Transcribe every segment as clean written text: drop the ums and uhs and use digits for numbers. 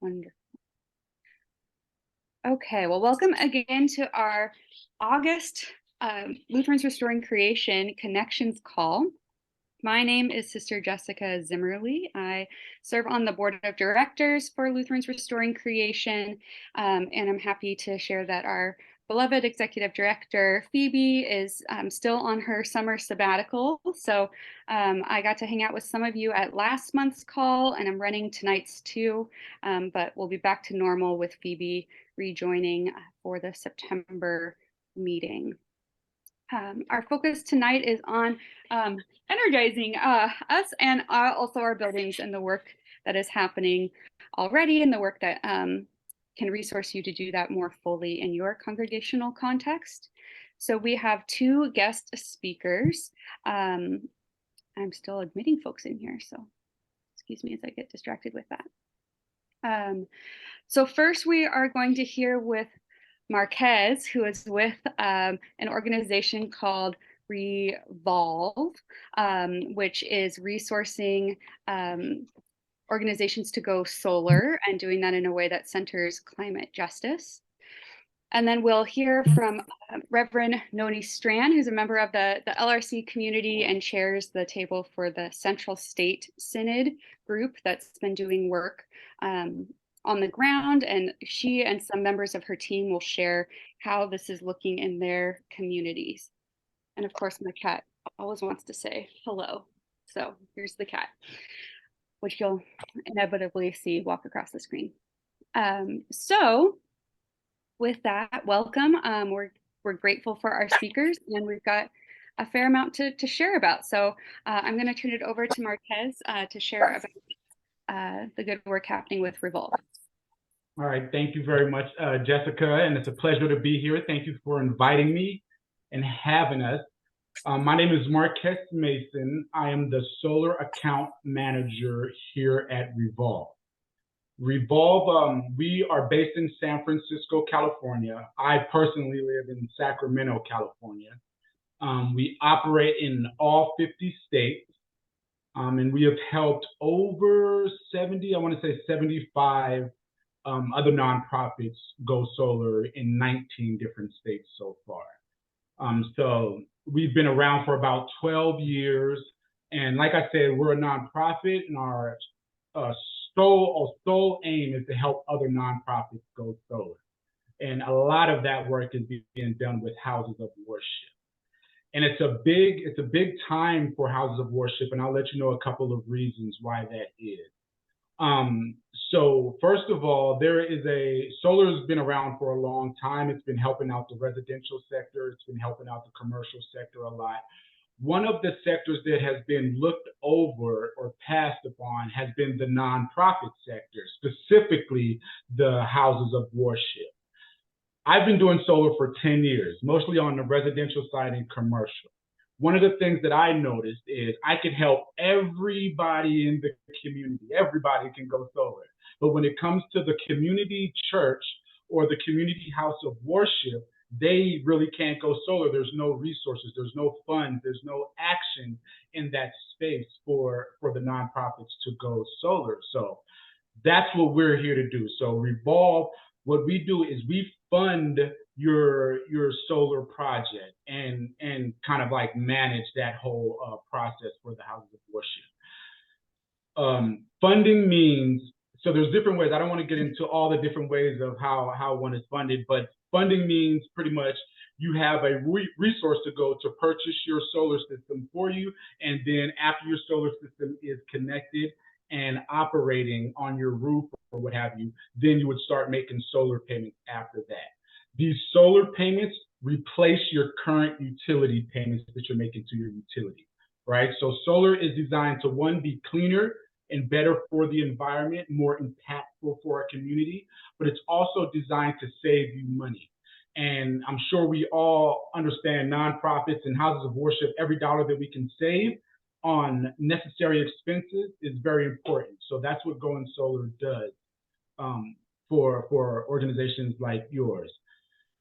Wonderful. Okay, well, welcome again to our August Lutherans Restoring Creation Connections call. My name is Sister Jessica Zimmerly. I serve on the board of directors for Lutherans Restoring Creation, and I'm happy to share that our beloved executive director, Phoebe, is still on her summer sabbatical. So I got to hang out with some of you at last month's call, and I'm running tonight's too, but we'll be back to normal with Phoebe rejoining for the September meeting. Our focus tonight is on energizing us and also our buildings and the work that is happening already and the work that can resource you to do that more fully in your congregational context. So we have two guest speakers. I'm still admitting folks in here, so excuse me as I get distracted with that. So first we are going to hear with Marquez, who is with an organization called Revolve, which is resourcing organizations to go solar and doing that in a way that centers climate justice. And then we'll hear from Reverend Noni Strand, who's a member of the LRC community and chairs the table for the Central State Synod group that's been doing work on the ground, and she and some members of her team will share how this is looking in their communities. And of course, my cat always wants to say hello. So here's the cat, which you'll inevitably see walk across the screen. So with that, welcome. We're grateful for our speakers, and we've got a fair amount to share about. So I'm going to turn it over to Marquez to share about the good work happening with Revolve. All right, thank you very much, Jessica, and it's a pleasure to be here. Thank you for inviting me and having us. My name is Marquez Mason. I am the solar account manager here at Revolve. Revolve, we are based in San Francisco, California. I personally live in Sacramento, California. We operate in all 50 states, and we have helped over 70, I want to say 75 other nonprofits go solar in 19 different states so far. So we've been around for about 12 years. And like I said, we're a nonprofit, and our sole aim is to help other nonprofits go solar. And a lot of that work is being done with houses of worship. And it's a big time for houses of worship, and I'll let you know a couple of reasons why that is. So first of all, solar has been around for a long time. It's been helping out the residential sector. It's been helping out the commercial sector a lot. One of the sectors that has been looked over or passed upon has been the nonprofit sector, specifically the houses of worship. I've been doing solar for 10 years, mostly on the residential side and commercial. One of the things that I noticed is I could help everybody in the community. Everybody can go solar. But when it comes to the community church or the community house of worship, they really can't go solar. There's no resources, there's no funds, there's no action in that space for the nonprofits to go solar. So that's what we're here to do. So Revolve, what we do is we fund your solar project and kind of like manage that whole process for the houses of worship. Funding means, so there's different ways. I don't want to get into all the different ways of how one is funded, but funding means pretty much you have a resource to go to purchase your solar system for you, and then after your solar system is connected and operating on your roof or what have you, then you would start making solar payments after that. These solar payments replace your current utility payments that you're making to your utility, right? So solar is designed to, one, be cleaner and better for the environment, more impactful for our community, but it's also designed to save you money. And I'm sure we all understand nonprofits and houses of worship, every dollar that we can save on necessary expenses is very important. So that's what going solar does for organizations like yours.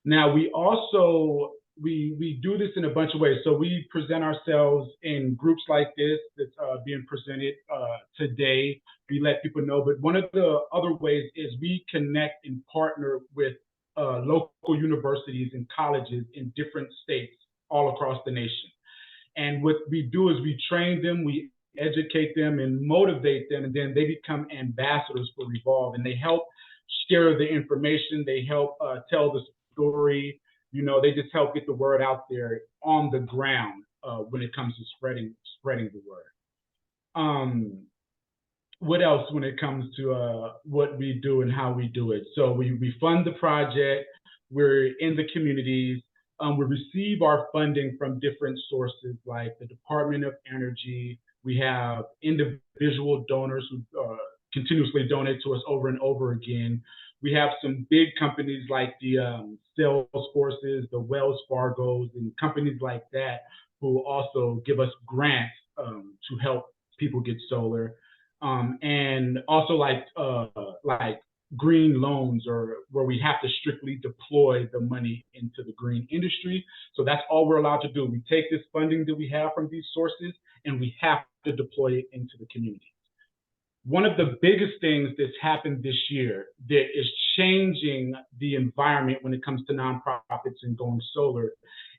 Now, we also, we do this in a bunch of ways. So we present ourselves in groups like this that's being presented today. we let people know. But one of the other ways is we connect and partner with local universities and colleges in different states all across the nation. And what we do is we train them, we educate them and motivate them, and then they become ambassadors for Revolve, and they help share the information, they help tell the story, they just help get the word out there on the ground when it comes to spreading the word. What else when it comes to what we do and how we do it? So we fund the project, we're in the communities, we receive our funding from different sources like the Department of Energy. We have individual donors who continuously donate to us over and over again. We have some big companies like the Salesforces, the Wells Fargos, and companies like that who also give us grants to help people get solar. And also like green loans, or where we have to strictly deploy the money into the green industry. So that's all we're allowed to do. We take this funding that we have from these sources and we have to deploy it into the community. One of the biggest things that's happened this year that is changing the environment when it comes to nonprofits and going solar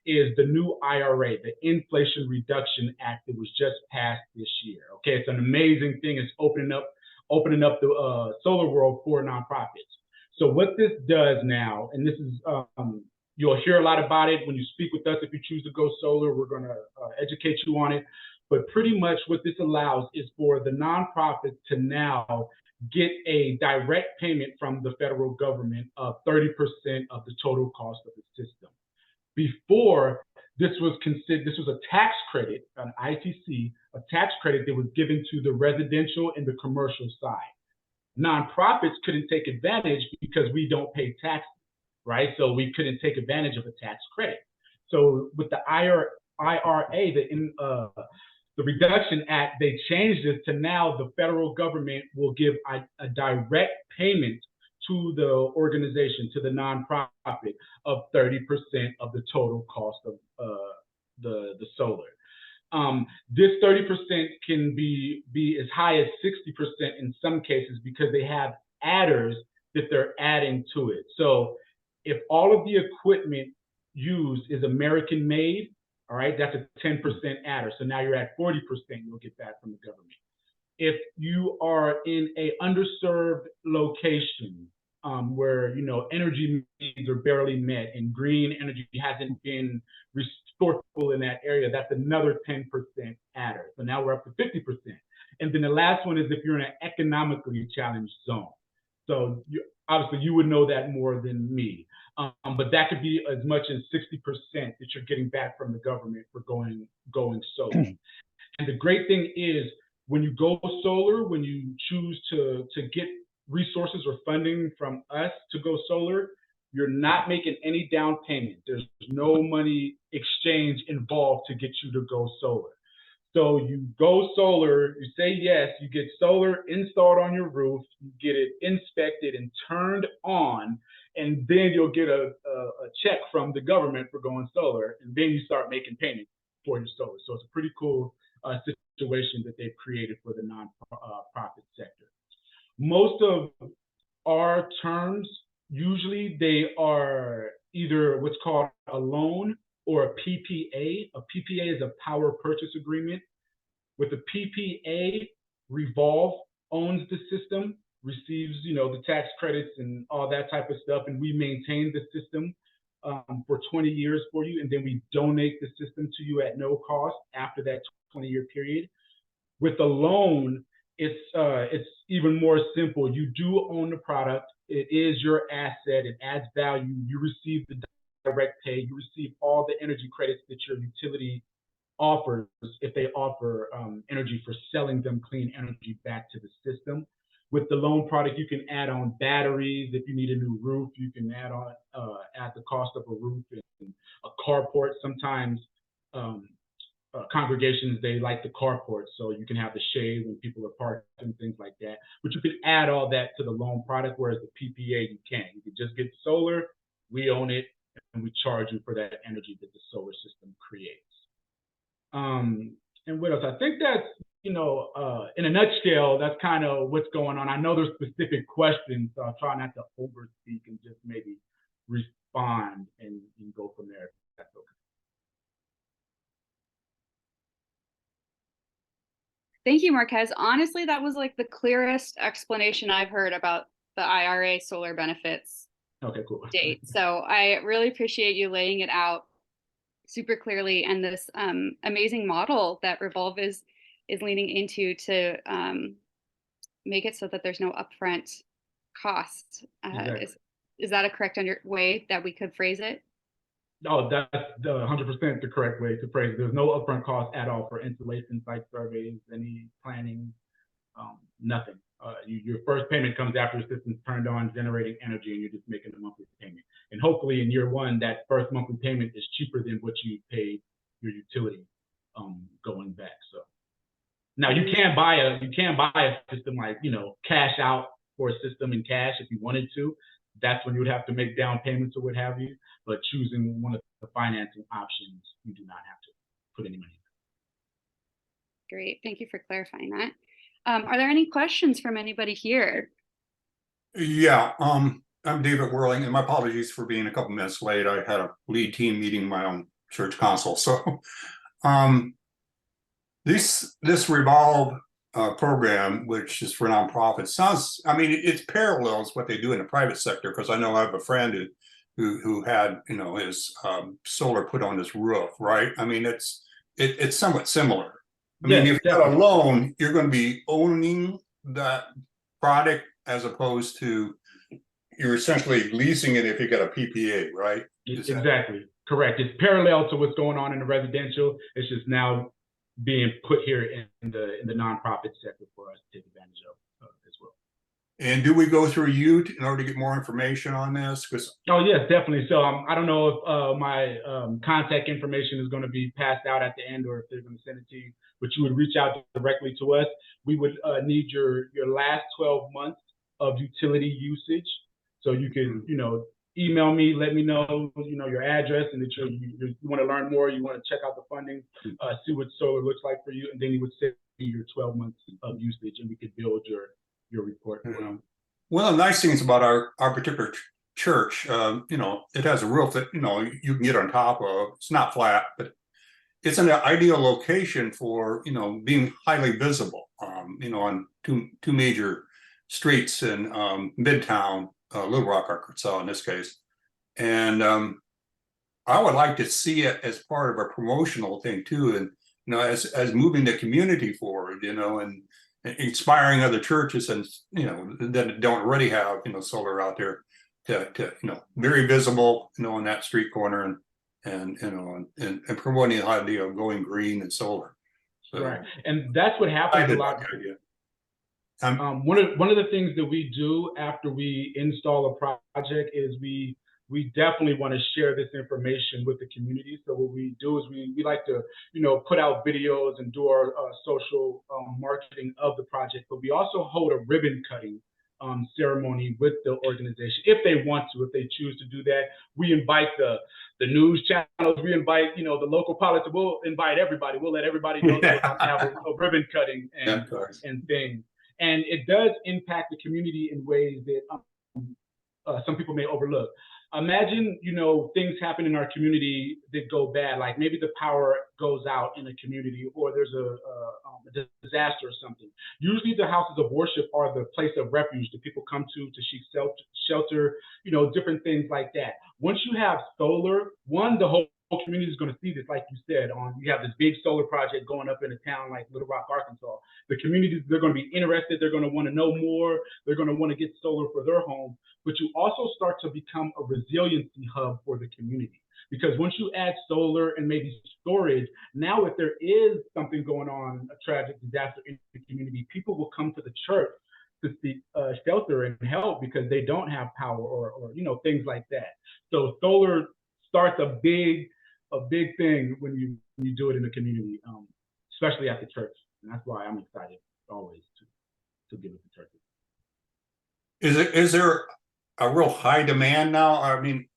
is the new IRA, the Inflation Reduction Act that was just passed this year. Okay, it's an amazing thing. It's opening up the solar world for nonprofits. So what this does now, and this is, you'll hear a lot about it when you speak with us. If you choose to go solar, we're going to educate you on it. But pretty much what this allows is for the nonprofits to now get a direct payment from the federal government of 30% of the total cost of the system. Before, this was a tax credit, an ITC, a tax credit that was given to the residential and the commercial side. Nonprofits couldn't take advantage because we don't pay taxes, right? So we couldn't take advantage of a tax credit. So with the IRA, the Reduction Act, they changed it to now the federal government will give a direct payment to the organization, to the nonprofit, of 30% of the total cost of the solar. This 30% can be as high as 60% in some cases because they have adders that they're adding to it. So if all of the equipment used is American made, all right, that's a 10% adder. So now you're at 40% you'll get that from the government. If you are in a underserved location where energy needs are barely met and green energy hasn't been resourceful in that area, that's another 10% adder. So now we're up to 50%. And then the last one is if you're in an economically challenged zone. So obviously you would know that more than me. But that could be as much as 60% that you're getting back from the government for going solar. And the great thing is when you go solar, when you choose to get resources or funding from us to go solar, you're not making any down payment. There's no money exchange involved to get you to go solar. So you go solar, you say yes, you get solar installed on your roof, you get it inspected and turned on, and then you'll get a check from the government for going solar, and then you start making payments for your solar. So it's a pretty cool situation that they've created for the nonprofit sector. Most of our terms, usually they are either what's called a loan or a PPA. A PPA is a power purchase agreement. With a PPA, Revolve owns the system, receives the tax credits and all that type of stuff, and we maintain the system for 20 years for you, and then we donate the system to you at no cost after that 20-year period. With a loan, it's even more simple. You do own the product. It is your asset. It adds value. You receive the direct pay. You receive all the energy credits that your utility offers if they offer energy for selling them clean energy back to the system. With the loan product, you can add on batteries. If you need a new roof, you can add the cost of a roof and a carport. Sometimes congregations, they like the carport, so you can have the shade when people are parked and things like that. But you can add all that to the loan product, whereas the PPA, you can't. You can just get solar, we own it, and we charge you for that energy that the solar system creates. And what else? I think that's in a nutshell, that's kind of what's going on. I know there's specific questions, so I'll try not to overspeak and just maybe respond and go from there. That's okay. Thank you, Marquez. Honestly, that was like the clearest explanation I've heard about the IRA solar benefits Okay, cool. date. So I really appreciate you laying it out super clearly, and this amazing model that Revolve is leaning into to make it so that there's no upfront cost. Exactly. Is that a correct way that we could phrase it? Oh, that's the 100% the correct way to phrase it. There's no upfront cost at all for installation, site surveys, any planning, nothing. Your first payment comes after the system's turned on, generating energy, and you're just making a monthly payment. And hopefully, in year one, that first monthly payment is cheaper than what you paid your utility going back. So now you can buy a system, like, cash out for a system in cash if you wanted to. That's when you would have to make down payments or what have you. But choosing one of the financing options, you do not have to put any money in. Great. Thank you for clarifying that. Are there any questions from anybody here? Yeah, I'm David Whirling, and my apologies for being a couple minutes late. I had a lead team meeting my own church council. So this Revolve program, which is for nonprofits, sounds, I mean, it parallels what they do in the private sector, because I know I have a friend who had, his solar put on his roof, right? I mean, it's somewhat similar. I mean, if you got a loan, you're going to be owning that product, as opposed to you're essentially leasing it if you got a PPA, right? Exactly. Correct. It's parallel to what's going on in the residential. It's just now being put here in the nonprofit sector for us to take advantage of as well. And do we go through you in order to get more information on this? Oh, yes, definitely. So I don't know if my contact information is going to be passed out at the end, or if they're going to send it to you, but you would reach out directly to us. We would need your last 12 months of utility usage. So you can, email me, let me know, your address, and that you want to learn more, you want to check out the funding, see what solar looks like for you, and then you would send me your 12 months of usage, and we could build your report. One of the nice things about our particular church, it has a roof that, you can get on top of. It's not flat, but it's an ideal location for, being highly visible, on two major streets in Midtown, Little Rock, Arkansas, in this case. And I would like to see it as part of a promotional thing too, and as moving the community forward, and inspiring other churches, and that don't already have solar out there, to very visible, on that street corner, and promoting the idea of going green and solar. So, right, and that's what happens a lot. One of the things that we do after we install a project is we definitely want to share this information with the community. So what we do is we like to put out videos and do our social marketing of the project, but we also hold a ribbon cutting ceremony with the organization if they want to, if they choose to do that. We invite the news channels, we invite the local politics, we'll invite everybody, we'll let everybody know that we're going to have a ribbon cutting and things. And it does impact the community in ways that some people may overlook. Imagine, things happen in our community that go bad, like maybe the power goes out in a community, or there's a disaster or something. Usually the houses of worship are the place of refuge that people come to seek shelter, different things like that. Once you have solar, the whole community is going to see this, like you said. You have this big solar project going up in a town like Little Rock, Arkansas. The communities, they're going to be interested. They're going to want to know more. They're going to want to get solar for their home. But you also start to become a resiliency hub for the community, because once you add solar and maybe storage, now if there is something going on, a tragic disaster in the community, people will come to the church to seek shelter and help because they don't have power or things like that. So solar starts a big thing when you do it in the community, especially at the church, and that's why I'm excited always to give it to churches. Is there a real high demand now? I mean,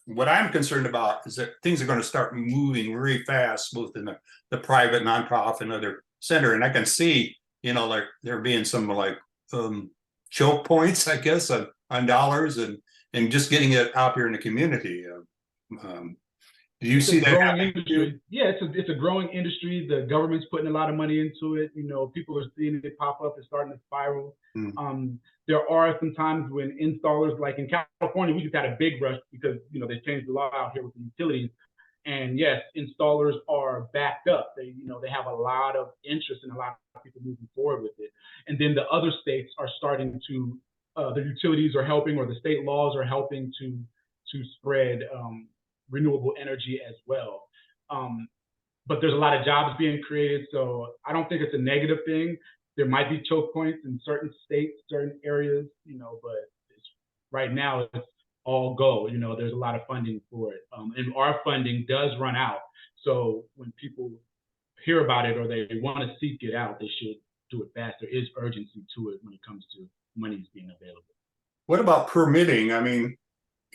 what I'm concerned about is that things are going to start moving very fast, both in the private, nonprofit, and other center, and I can see, like there being some like choke points, I guess, on dollars and just getting it out here in the community. Do you see that growing industry? Yeah, it's a growing industry. The government's putting a lot of money into it. People are seeing it pop up. It's starting to spiral. There are some times when installers, like in California, we just had a big rush because they changed the law out here with the utilities. And yes, installers are backed up. They have a lot of interest and a lot of people moving forward with it. And then the other states are starting to, the utilities are helping, or the state laws are helping to spread renewable energy as well. But there's a lot of jobs being created, so I don't think it's a negative thing. There might be choke points in certain states, certain areas, but right now it's all go. There's a lot of funding for it, and our funding does run out. So when people hear about it or they want to seek it out, they should do it fast. There is urgency to it when it comes to monies being available. What about permitting? I mean,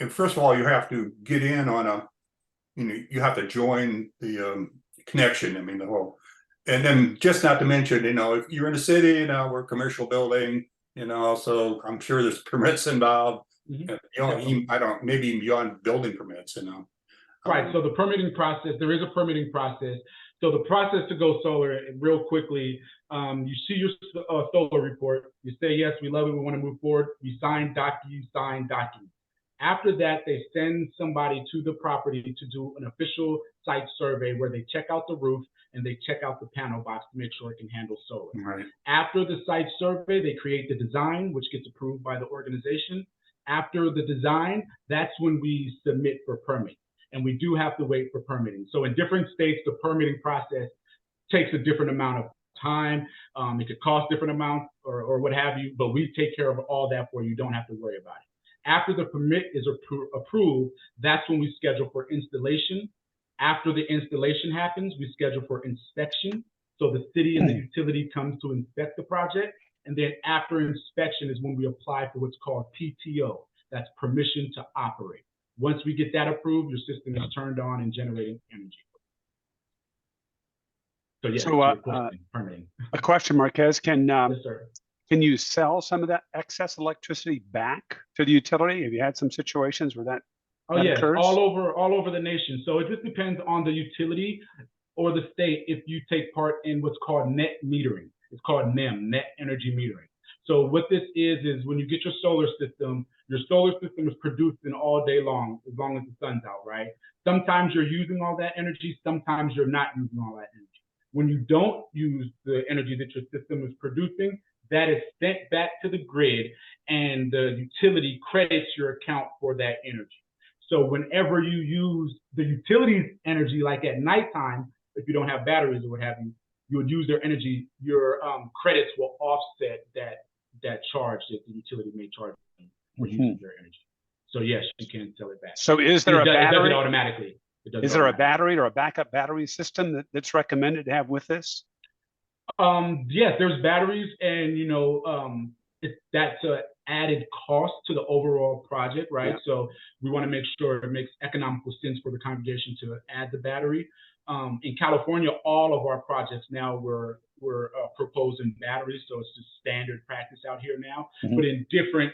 first of all, you have to get in on you have to join the connection. I mean, the whole, and then just not to mention, if you're in a city, we're a commercial building, so I'm sure there's permits involved. I don't, maybe beyond building permits, Right. So the permitting process, there is a permitting process. So the process to go solar, real quickly, you see your solar report. You say, yes, we love it. We want to move forward. You sign documents. After that, they send somebody to the property to do an official site survey where they check out the roof and they check out the panel box to make sure it can handle solar. Right. After the site survey, they create the design, which gets approved by the organization. After the design, that's when we submit for permit. And we do have to wait for permitting. So in different states, the permitting process takes a different amount of time. It could cost different amounts or what have you, but we take care of all that for you. You don't have to worry about it. After the permit is approved, that's when we schedule for installation. After the installation happens, we schedule for inspection. So the city and the utility comes to inspect the project. And then after inspection is when we apply for what's called PTO. That's permission to operate. Once we get that approved, your system is turned on and generating energy. So yes, permitting. A question, Marquez, Yes, sir. can you sell some of that excess electricity back to the utility? Have you had some situations where that yes, occurs? all over the nation. So it just depends on the utility or the state if you take part in what's called net metering. It's called NEM, net energy metering. So what this is when you get your solar system is producing all day long as the sun's out, right? Sometimes you're using all that energy, sometimes you're not using all that energy. When you don't use the energy that your system is producing, that is sent back to the grid and the utility credits your account for that energy. So whenever you use the utility's energy, like at nighttime, if you don't have batteries or what have you, you would use their energy, your credits will offset that charge that the utility may charge you for using their energy. So yes, you can sell it back. So is there a battery? It does it automatically. Is there a battery or a backup battery system that's recommended to have with this? Yes, there's batteries, and that's an added cost to the overall project, right? Yeah. So we want to make sure it makes economical sense for the congregation to add the battery. In California, all of our projects now we're proposing batteries, so it's just standard practice out here now. But in different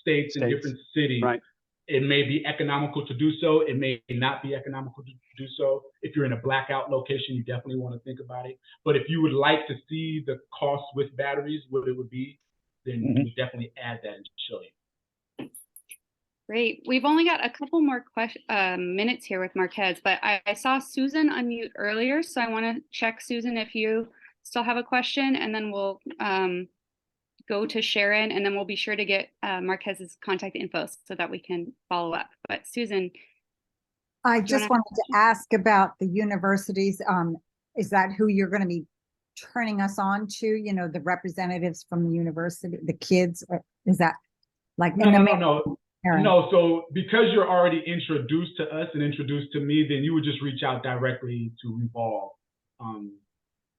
states and different cities, right, it may be economical to do so. It may not be economical to do so. If you're in a blackout location, you definitely want to think about it. But if you would like to see the cost with batteries, what it would be, then we definitely add that and show you. Great. We've only got a couple more minutes here with Marquez, but I saw Susan unmute earlier, so I want to check, Susan, if you still have a question, and then we'll go to Sharon, and then we'll be sure to get Marquez's contact info so that we can follow up. But Susan. I just wanted to ask about the universities. Is that who you're going to be turning us on to, the representatives from the university, the kids? Is that like No, so because you're already introduced to us and introduced to me, then you would just reach out directly to Revolve,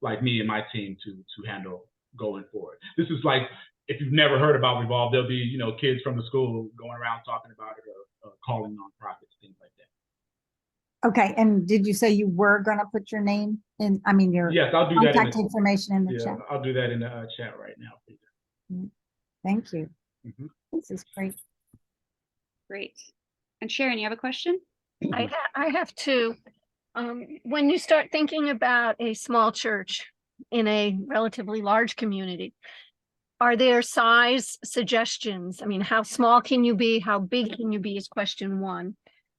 like me and my team to handle going forward. This is like, if you've never heard about Revolve, there'll be, kids from the school going around talking about it or calling nonprofits, things like that. Okay, and did you say you were gonna put your name in, I mean, your Yes, I'll do that in contact the, information in the yeah, chat? I'll do that in the chat right now. Thank you. Mhm. This is great. Great. And Sharon, you have a question? I have two. When you start thinking about a small church in a relatively large community, are there size suggestions? I mean, how small can you be? How big can you be is question one.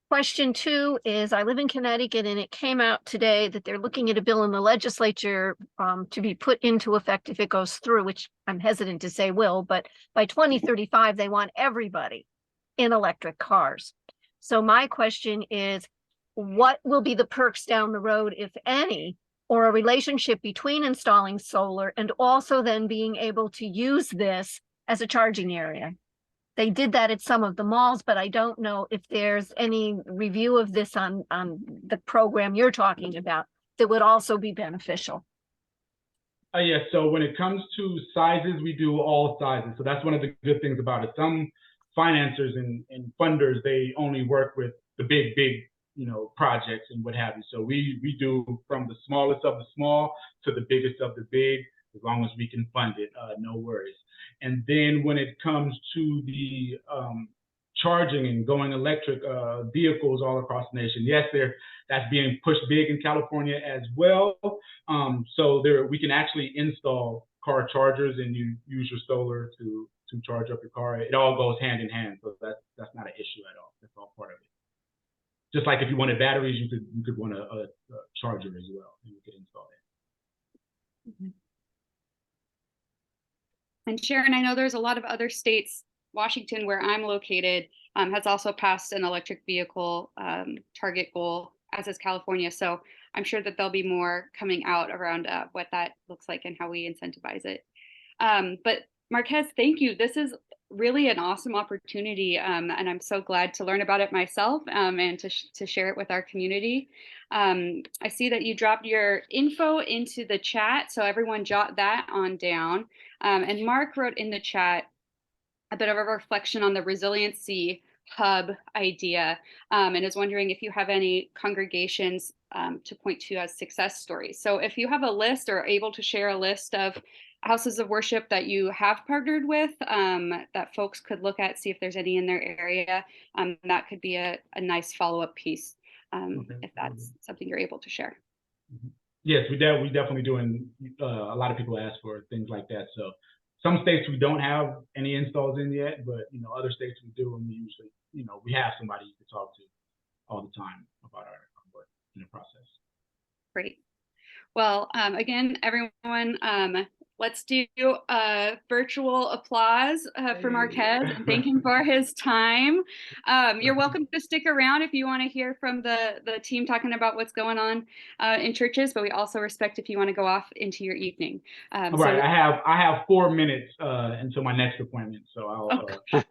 Question two is, I live in Connecticut and it came out today that they're looking at a bill in the legislature to be put into effect if it goes through, which I'm hesitant to say will, but by 2035, they want everybody in electric cars. So my question is, what will be the perks down the road, if any, or a relationship between installing solar and also then being able to use this as a charging area? They did that at some of the malls, but I don't know if there's any review of this on the program you're talking about that would also be beneficial. Yes, so when it comes to sizes, we do all sizes. So that's one of the good things about it. Some financiers and funders, they only work with the big, projects and what have you. So we do from the smallest of the small to the biggest of the big, as long as we can fund it, no worries. And then when it comes to the charging and going electric vehicles all across the nation, yes, that's being pushed big in California as well. So we can actually install car chargers and you use your solar to charge up your car. It all goes hand in hand, so that's not an issue at all. That's all part of it. Just like if you wanted batteries, you could want a charger as well, and you could install it. Mm-hmm. And Sharon, I know there's a lot of other states. Washington, where I'm located, has also passed an electric vehicle target goal, as is California. So I'm sure that there'll be more coming out around what that looks like and how we incentivize it. But Marquez, thank you. This is really an awesome opportunity, and I'm so glad to learn about it myself and to share it with our community. I see that you dropped your info into the chat, so everyone jot that on down. And Mark wrote in the chat a bit of a reflection on the resiliency hub idea, and is wondering if you have any congregations to point to as success stories. So if you have a list or are able to share a list of houses of worship that you have partnered with, that folks could look at, see if there's any in their area, that could be a nice follow-up piece, if that's something you're able to share. Yes, we definitely do, and a lot of people ask for things like that. So some states we don't have any installs in yet, but other states we do, and we usually we have somebody you can talk to all the time about our work in the process. Great. Well, again, everyone, let's do virtual applause for Marquez and thank him for his time. You're welcome to stick around if you want to hear from the team talking about what's going on in churches, but we also respect if you want to go off into your evening. Right, so I have 4 minutes until my next appointment, so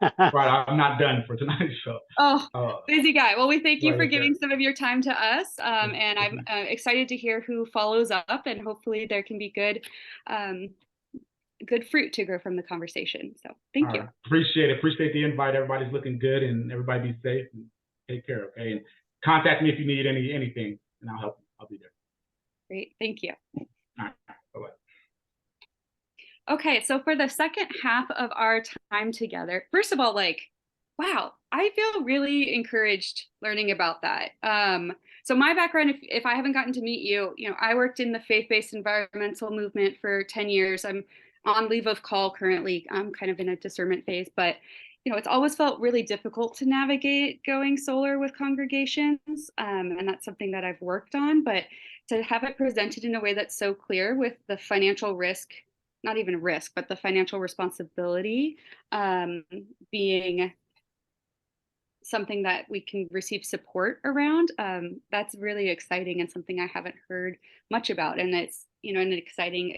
right, I'm not done for tonight. So busy guy. Well, we thank you for giving some of your time to us, and I'm excited to hear who follows up, and hopefully there can be good fruit to grow from the conversation. So thank you. Appreciate the invite. Everybody's looking good, and everybody be safe and take care. Okay, and contact me if you need anything, and I'll help you. I'll be there. Great, thank you. All right, bye-bye. Okay, so for the second half of our time together, first of all, wow, I feel really encouraged learning about that. So my background, if I haven't gotten to meet you, I worked in the faith-based environmental movement for 10 years. I'm on leave of call currently. I'm kind of in a discernment phase, but it's always felt really difficult to navigate going solar with congregations, and that's something that I've worked on. But to have it presented in a way that's so clear with the financial risk, not even risk, but the financial responsibility being something that we can receive support around, that's really exciting and something I haven't heard much about. And it's an exciting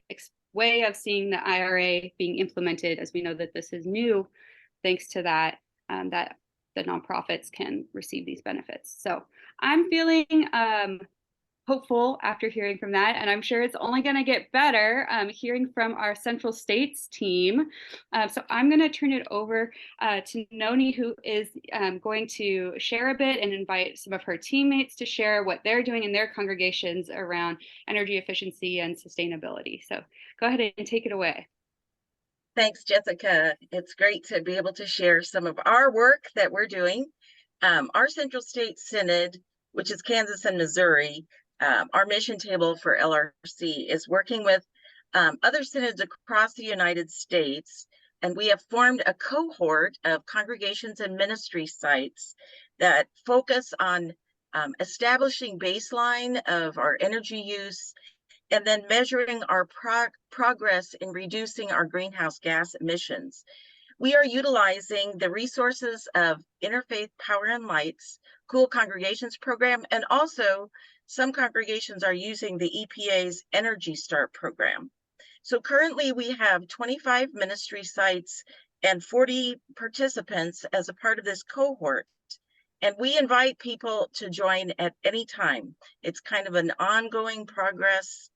way of seeing the IRA being implemented, as we know that this is new, thanks to that, that the nonprofits can receive these benefits. So I'm feeling hopeful after hearing from that, and I'm sure it's only going to get better hearing from our Central States team. So I'm going to turn it over to Noni, who is going to share a bit and invite some of her teammates to share what they're doing in their congregations around energy efficiency and sustainability. So go ahead and take it away. Thanks, Jessica. It's great to be able to share some of our work that we're doing. Our Central State Synod, which is Kansas and Missouri, our mission table for LRC is working with other synods across the United States, and we have formed a cohort of congregations and ministry sites that focus on establishing baseline of our energy use and then measuring our progress in reducing our greenhouse gas emissions. We are utilizing the resources of Interfaith Power and Light's Cool Congregations program, and also some congregations are using the EPA's Energy Start program. So currently we have 25 ministry sites and 40 participants as a part of this cohort. And we invite people to join at any time. It's kind of an ongoing process,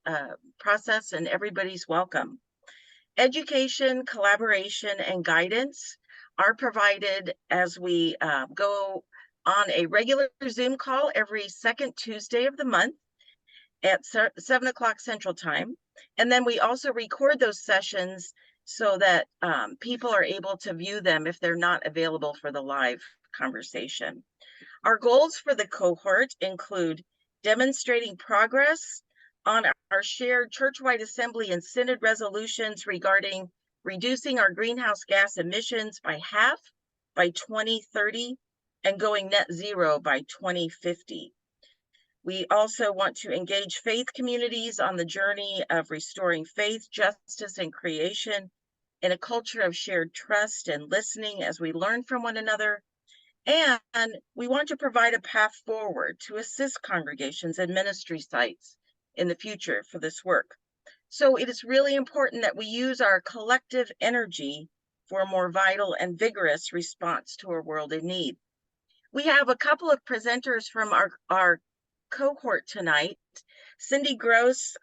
and everybody's welcome. Education, collaboration, and guidance are provided as we go on a regular Zoom call every second Tuesday of the month at 7 o'clock Central Time. And then we also record those sessions so that people are able to view them if they're not available for the live conversation. Our goals for the cohort include demonstrating progress on our shared churchwide assembly and synod resolutions regarding reducing our greenhouse gas emissions by half by 2030 and going net zero by 2050. We also want to engage faith communities on the journey of restoring faith, justice, and creation in a culture of shared trust and listening as we learn from one another. And we want to provide a path forward to assist congregations and ministry sites in the future for this work. So it is really important that we use our collective energy for a more vital and vigorous response to a world in need. We have a couple of presenters from our cohort tonight. Cindy Gross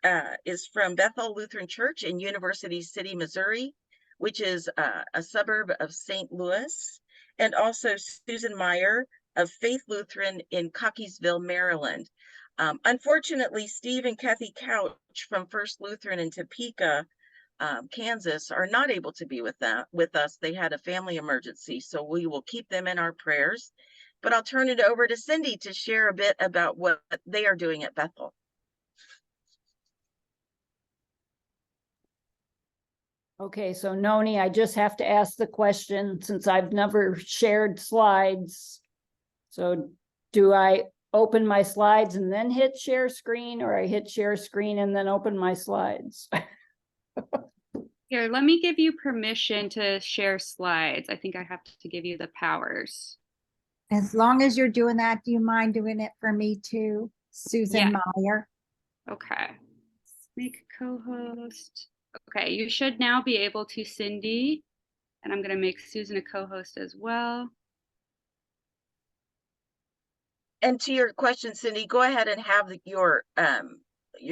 is from Bethel Lutheran Church in University City, Missouri, which is a suburb of St. Louis. And also Susan Meyer of Faith Lutheran in Cockeysville, Maryland. Unfortunately, Steve and Kathy Couch from First Lutheran in Topeka, Kansas, are not able to be with us. They had a family emergency, so we will keep them in our prayers. But I'll turn it over to Cindy to share a bit about what they are doing at Bethel. Okay, so Noni, I just have to ask the question since I've never shared slides. So do I open my slides and then hit share screen, or I hit share screen and then open my slides? Here, let me give you permission to share slides. I think I have to give you the powers. As long as you're doing that, do you mind doing it for me too, Susan Meyer? Okay. Make co-host. Okay, you should now be able to, Cindy, and I'm going to make Susan a co-host as well. And to your question, Cindy, go ahead and have your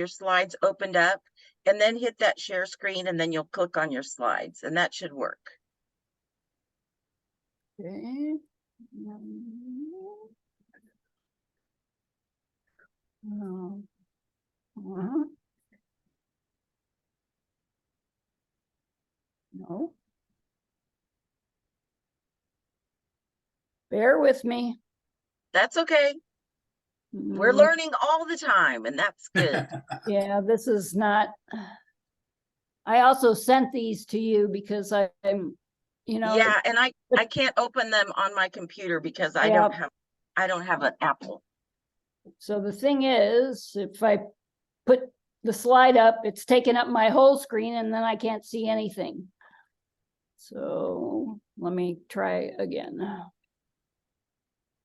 slides opened up, and then hit that share screen, and then you'll click on your slides, and that should work. Okay. No. Bear with me. That's okay. We're learning all the time, and that's good. Yeah, this is not. I also sent these to you because I'm, Yeah, and I can't open them on my computer because I don't have an Apple. So the thing is, if I put the slide up, it's taking up my whole screen and then I can't see anything. So let me try again.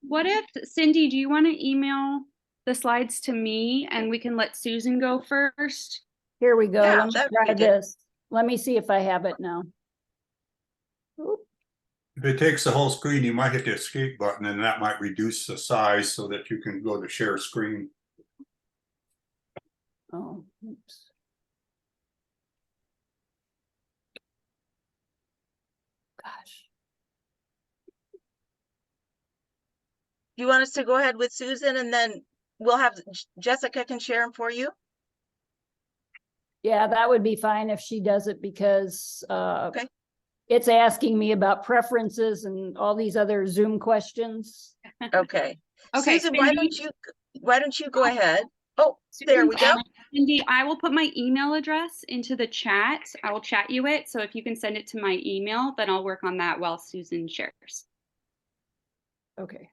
What if, Cindy, do you want to email the slides to me and we can let Susan go first? Here we go. Yeah, Let me try this. Let me see if I have it now. Oop. If it takes the whole screen, you might hit the escape button and that might reduce the size so that you can go to share screen. Oh, oops. Gosh. You want us to go ahead with Susan and then we'll have Jessica can share them for you? Yeah, that would be fine if she does it because Okay. it's asking me about preferences and all these other Zoom questions. Okay. Okay, Susan, Cindy. why don't you go ahead? Oh, there we go. Cindy, I will put my email address into the chat. I will chat you it. So if you can send it to my email, then I'll work on that while Susan shares. Okay.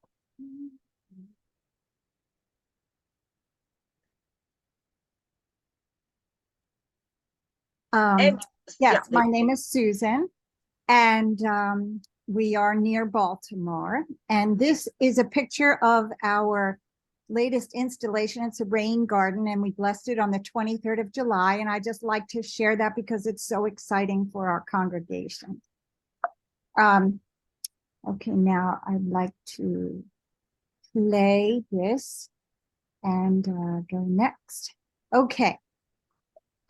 And Yes, yeah, my name is Susan, and we are near Baltimore. And this is a picture of our latest installation. It's a rain garden, and we blessed it on the 23rd of July. And I just like to share that because it's so exciting for our congregation. Okay, now I'd like to play this and go next. Okay.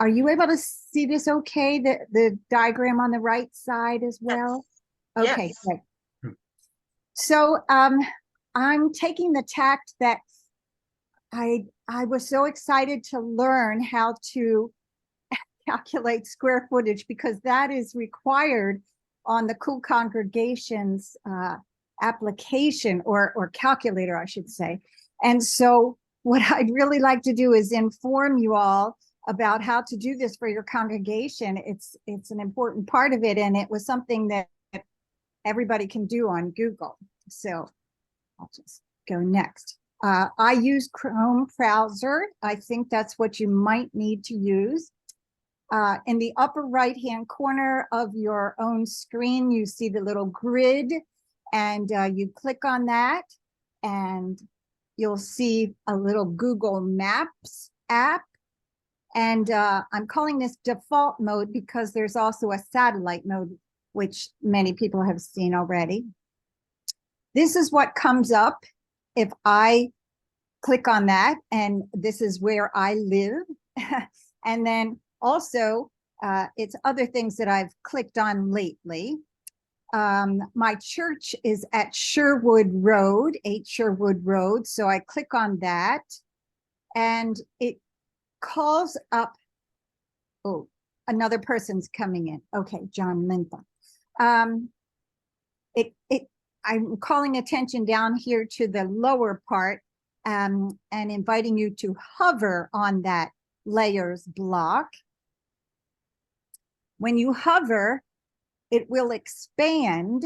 Are you able to see this okay? The diagram on the right side as well? Yes. Okay, Yes. good. So I'm taking the tact that I was so excited to learn how to calculate square footage because that is required on the Cool Congregations application or calculator, I should say. And so what I'd really like to do is inform you all about how to do this for your congregation. It's an important part of it, and it was something that everybody can do on Google. So I'll just go next. I use Chrome browser. I think that's what you might need to use. In the upper right-hand corner of your own screen, you see the little grid, and you click on that, and you'll see a little Google Maps app. And I'm calling this default mode because there's also a satellite mode, which many people have seen already. This is what comes up if I click on that, and this is where I live. And then also, it's other things that I've clicked on lately. My church is at Sherwood Road, 8 Sherwood Road. So I click on that, and it calls up, oh, another person's coming in. Okay, John Lintham. I'm calling attention down here to the lower part and inviting you to hover on that layers block. When you hover, it will expand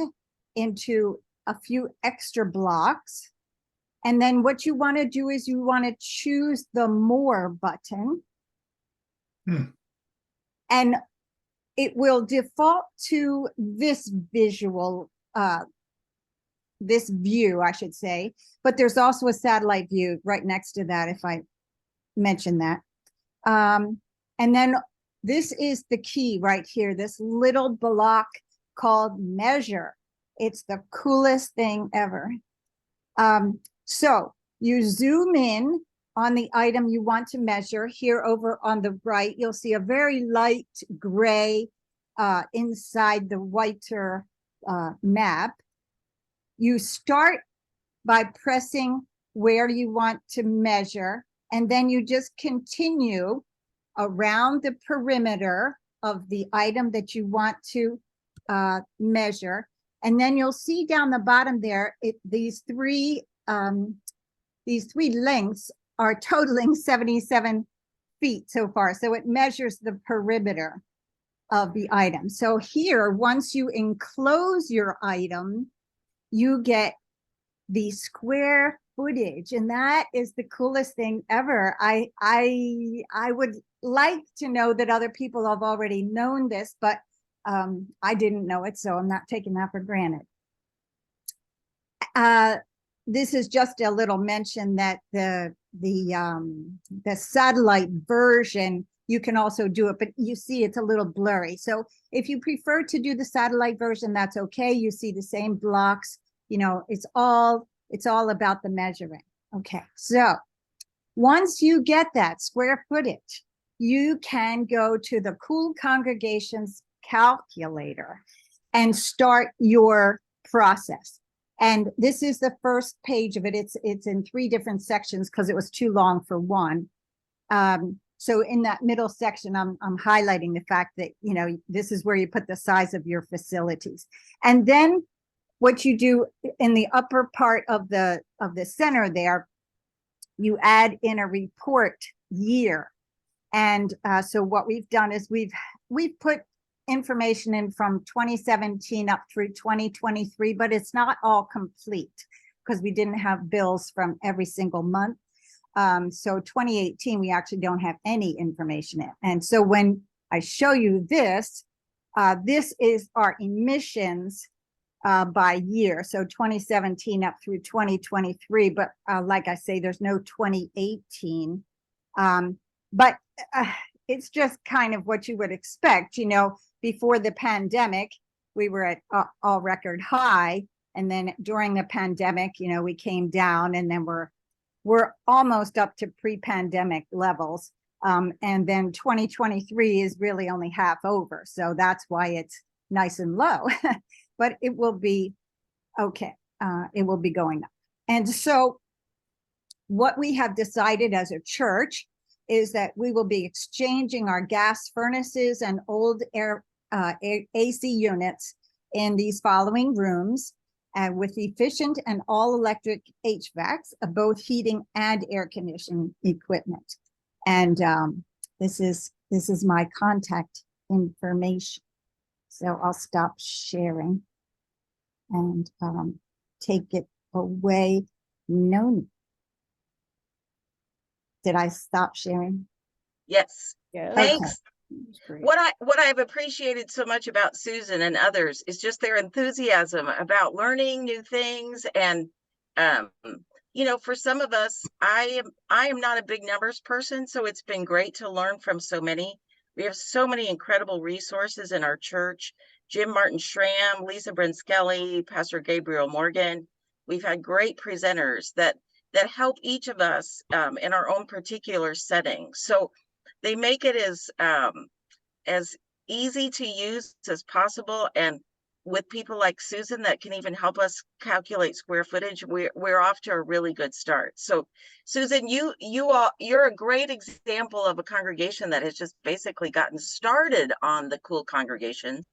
into a few extra blocks. And then what you want to do is you want to choose the More button. And it will default to this visual, this view, I should say. But there's also a satellite view right next to that, if I mention that. And then this is the key right here, this little block called Measure. It's the coolest thing ever. So you zoom in on the item you want to measure. Here over on the right, you'll see a very light gray inside the whiter map. You start by pressing where you want to measure, and then you just continue around the perimeter of the item that you want to measure. And then you'll see down the bottom there, these three lengths are totaling 77 feet so far. So it measures the perimeter of the item. So here, once you enclose your item, you get the square footage, and that is the coolest thing ever. I would like to know that other people have already known this, but I didn't know it, so I'm not taking that for granted. This is just a little mention that the satellite version, you can also do it, but you see it's a little blurry. So if you prefer to do the satellite version, that's okay. You see the same blocks. You know, it's all about the measuring. Okay, so Once you get that square footage, you can go to the Cool Congregations calculator and start your process. And this is the first page of it. It's in 3 different sections because it was too long for one. So in that middle section, I'm highlighting the fact that, you know, this is where you put the size of your facilities. And then what you do in the upper part of the center there, you add in a report year. And so what we've done is we've put information in from 2017 up through 2023, but it's not all complete because we didn't have bills from every single month. So 2018, we actually don't have any information in. And so when I show you this, this is our emissions by year. So 2017 up through 2023, but like I say, there's no 2018. But it's just kind of what you would expect, you know, before the pandemic, we were at all record high. And then during the pandemic, you know, we came down, and then we're almost up to pre-pandemic levels. And then 2023 is really only half over. So that's why it's nice and low, but it will be okay. It will be going up. And so what we have decided as a church is that we will be exchanging our gas furnaces and old AC units in these following rooms, with efficient and all electric HVACs, both heating and air conditioning equipment. And this is my contact information. So I'll stop sharing and take it away. No. Did I stop sharing? Yes. Yeah. Thanks. Great. What I've appreciated so much about Susan and others is just their enthusiasm about learning new things. And you know, for some of us, I am not a big numbers person, so it's been great to learn from so many. We have so many incredible resources in our church. Jim Martin Schramm, Lisa Brinskelly, Pastor Gabriel Morgan. We've had great presenters that help each of us in our own particular setting. So they make it as easy to use as possible. And with people like Susan that can even help us calculate square footage, we're off to a really good start. So Susan, you're a great example of a congregation that has just basically gotten started on the Cool Congregations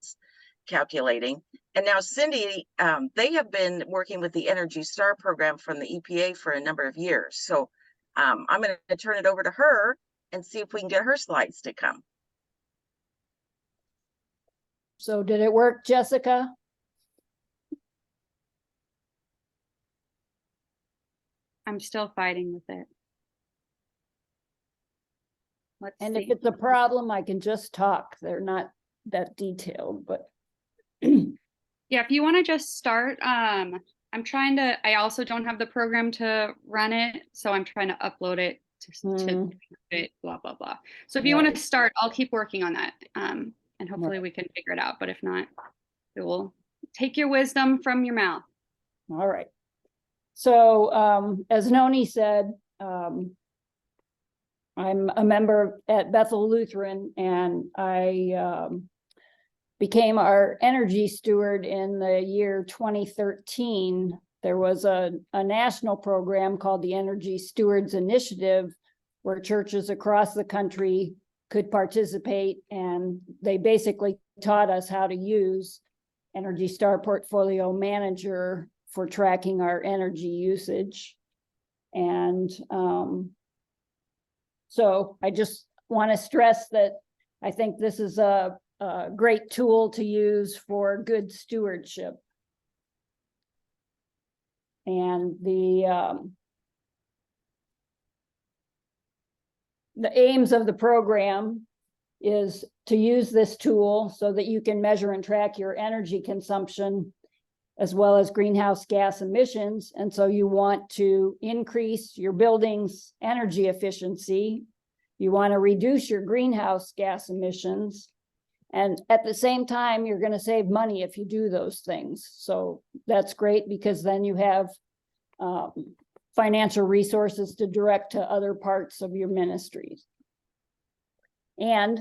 calculating. And now Cindy, they have been working with the Energy Star program from the EPA for a number of years. So I'm going to turn it over to her and see if we can get her slides to come. So did it work, Jessica? I'm still fighting with it. Let's And see. if it's a problem, I can just talk. They're not that detailed, but Yeah, if you want to just start, I also don't have the program to run it, so I'm trying to upload it to it, blah, blah, blah. So if you want to start, I'll keep working on that. And hopefully we can figure it out. But if not, it will take your wisdom from your mouth. all right. So as Noni said, I'm a member at Bethel Lutheran, and I became our energy steward in the year 2013. There was a national program called the Energy Stewards Initiative, where churches across the country could participate, and they basically taught us how to use Energy Star Portfolio Manager for tracking our energy usage. And so I just want to stress that I think this is a great tool to use for good stewardship. And the aims of the program is to use this tool so that you can measure and track your energy consumption as well as greenhouse gas emissions. And so you want to increase your building's energy efficiency. You want to reduce your greenhouse gas emissions. And at the same time, you're going to save money if you do those things. So that's great, because then you have financial resources to direct to other parts of your ministries. And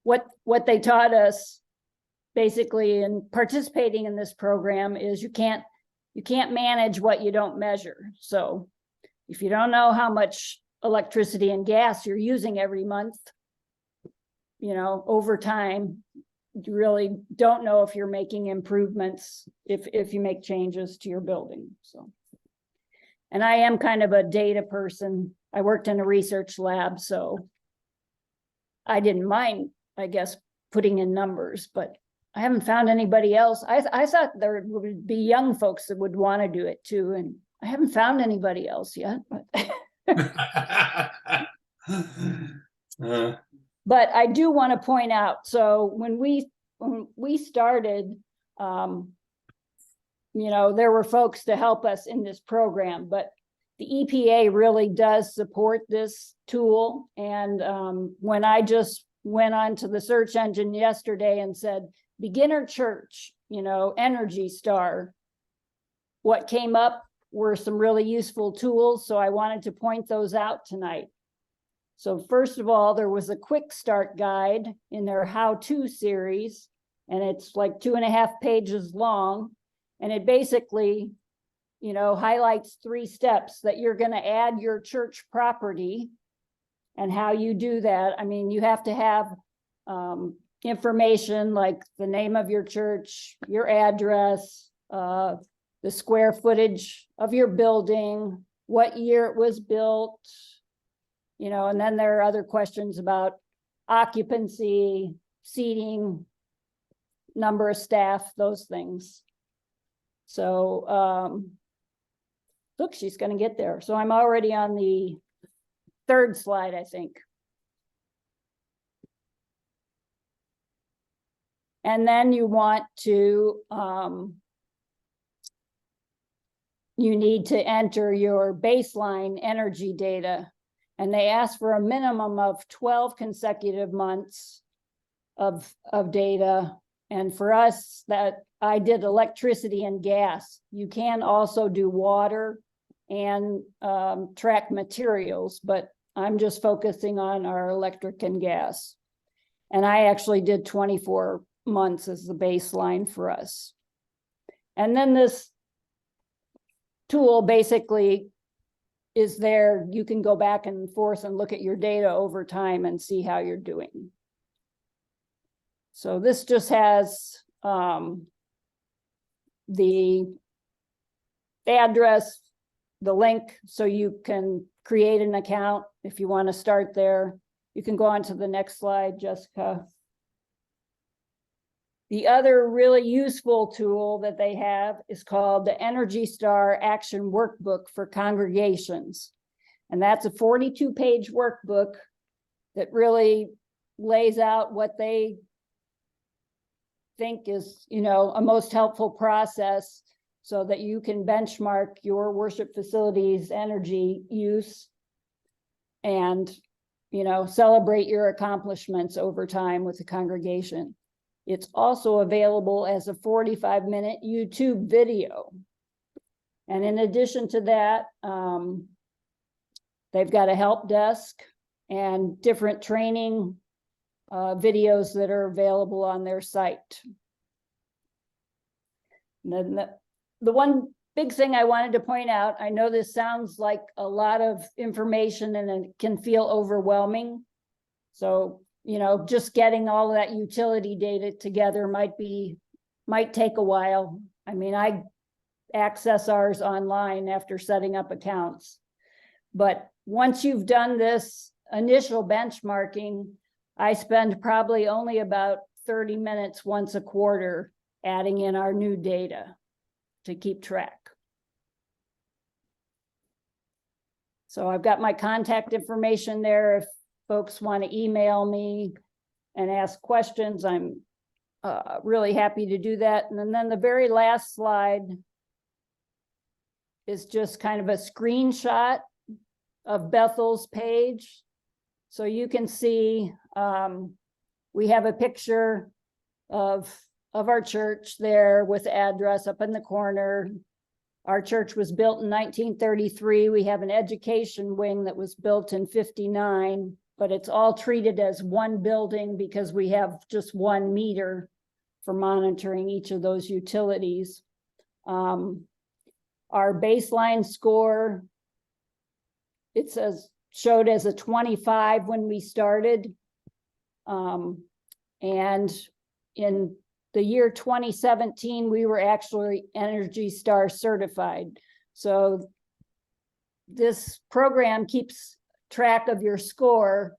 what they taught us basically in participating in this program is you can't manage what you don't measure. So if you don't know how much electricity and gas you're using every month, over time, you really don't know if you're making improvements if you make changes to your building. So, and I am kind of a data person. I worked in a research lab, so I didn't mind, I guess, putting in numbers, but I haven't found anybody else. I thought there would be young folks that would want to do it too, and I haven't found anybody else yet. But but I do want to point out, so when we started, there were folks to help us in this program, but the EPA really does support this tool. And when I just went onto the search engine yesterday and said, beginner church, Energy Star, what came up were some really useful tools. So I wanted to point those out tonight. So first of all, there was a quick start guide in their how-to series, and it's like 2.5 pages long. And it basically, highlights 3 steps that you're going to add your church property and how you do that. I mean, you have to have information like the name of your church, your address, the square footage of your building, what year it was built, and then there are other questions about occupancy, seating, number of staff, those things. So, look, she's going to get there. So I'm already on the 3rd slide, I think. And then you want to, you need to enter your baseline energy data. And they ask for a minimum of 12 consecutive months of data. And for us, that I did electricity and gas. You can also do water and track materials, but I'm just focusing on our electric and gas. And I actually did 24 months as the baseline for us. And then this tool basically is there. You can go back and forth and look at your data over time and see how you're doing. So this just has the address, the link, so you can create an account if you want to start there. You can go on to the next slide, Jessica. The other really useful tool that they have is called the Energy Star Action Workbook for Congregations. And that's a 42-page workbook that really lays out what they think is, a most helpful process so that you can benchmark your worship facilities energy use and, celebrate your accomplishments over time with the congregation. It's also available as a 45-minute YouTube video. And in addition to that, they've got a help desk and different training videos that are available on their site. And then the one big thing I wanted to point out, I know this sounds like a lot of information and it can feel overwhelming. So, just getting all of that utility data together might take a while. I mean, I access ours online after setting up accounts. But once you've done this initial benchmarking, I spend probably only about 30 minutes once a quarter adding in our new data to keep track. So I've got my contact information there. If folks want to email me and ask questions, I'm really happy to do that. And then the very last slide is just kind of a screenshot of Bethel's page. So you can see we have a picture of our church there with the address up in the corner, Our church was built in 1933. We have an education wing that was built in 59, but it's all treated as one building because we have just one meter for monitoring each of those utilities. Our baseline score, it says showed as a 25 when we started. And in the year 2017, we were actually Energy Star certified. So this program keeps track of your score,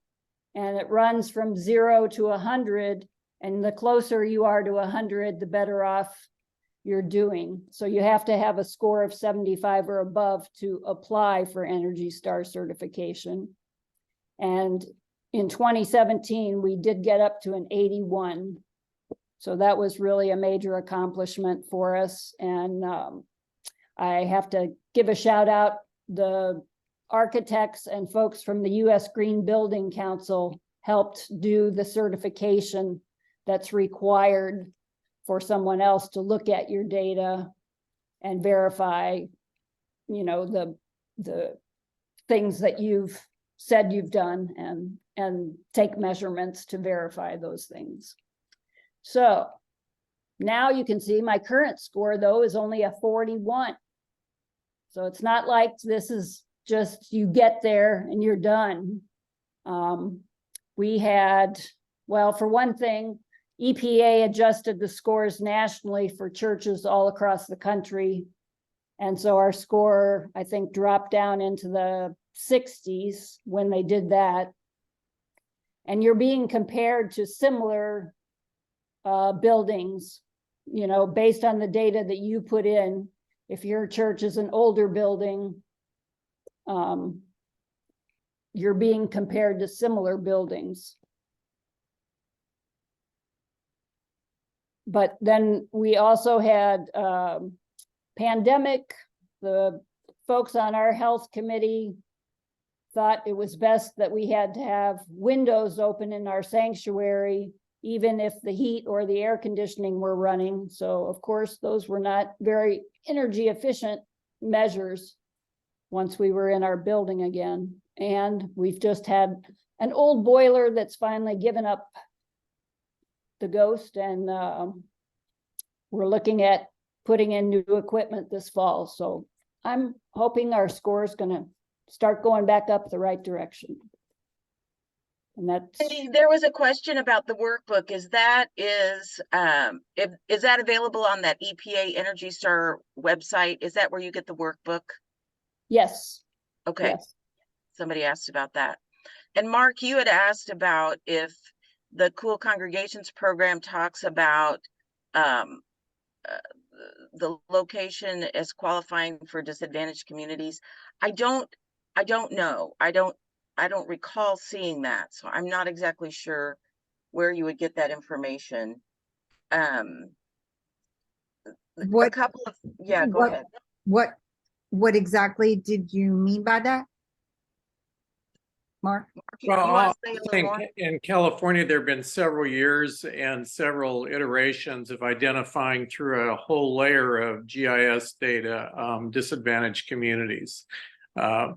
and it runs from 0 to 100. And the closer you are to 100, the better off you're doing. So you have to have a score of 75 or above to apply for Energy Star certification. And in 2017, we did get up to an 81. So that was really a major accomplishment for us. And I have to give a shout out. The architects and folks from the U.S. Green Building Council helped do the certification that's required for someone else to look at your data and verify, you know, the things that you've said you've done, and take measurements to verify those things. So now you can see my current score, though, is only a 41. So it's not like this is just you get there and you're done. We had, well, for one thing, EPA adjusted the scores nationally for churches all across the country. And so our score, I think, dropped down into the 60s when they did that. And you're being compared to similar buildings, you know, based on the data that you put in. If your church is an older building, you're being compared to similar buildings. But then we also had pandemic. The folks on our health committee thought it was best that we had to have windows open in our sanctuary, even if the heat or the air conditioning were running. So of course, those were not very energy efficient measures once we were in our building again. And we've just had an old boiler that's finally given up the ghost, and we're looking at putting in new equipment this fall. So I'm hoping our score is going to start going back up the right direction. And that's, there was a question about the workbook. Is that available on that EPA Energy Star website? Is that where you get the workbook? yes. Okay. Yes. Somebody asked about that. And Mark, you had asked about if the Cool Congregations program talks about the location as qualifying for disadvantaged communities. I don't know. I don't recall seeing that. So I'm not exactly sure where you would get that information. A couple of, yeah, go ahead. What exactly did you mean by that, Mark? Well, I think in California, there have been several years and several iterations of identifying through a whole layer of GIS data disadvantaged communities. A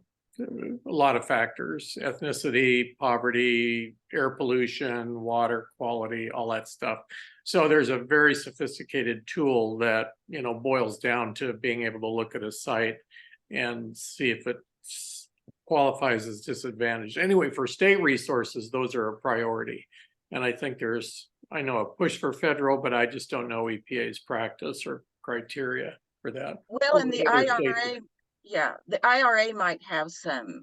lot of factors: ethnicity, poverty, air pollution, water quality, all that stuff. So there's a very sophisticated tool that, you know, boils down to being able to look at a site and see if it qualifies as disadvantaged. Anyway, for state resources, those are a priority. And I think there's, I know, a push for federal, but I just don't know EPA's practice or criteria for that. Well, in the IRA, yeah, the IRA might have some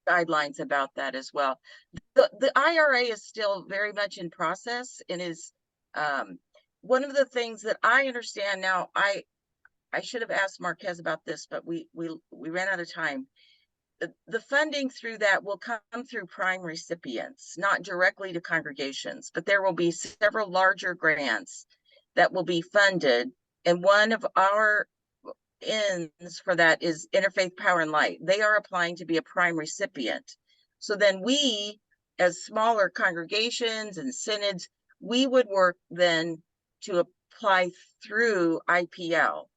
guidelines about that as well. The IRA is still very much in process, and is one of the things that I understand now. I should have asked Marquez about this, but we ran out of time. The funding through that will come through prime recipients, not directly to congregations, but there will be several larger grants that will be funded. And one of our ends for that is Interfaith Power and Light. They are applying to be a prime recipient. So then we, as smaller congregations and synods, we would work then to apply through IPL.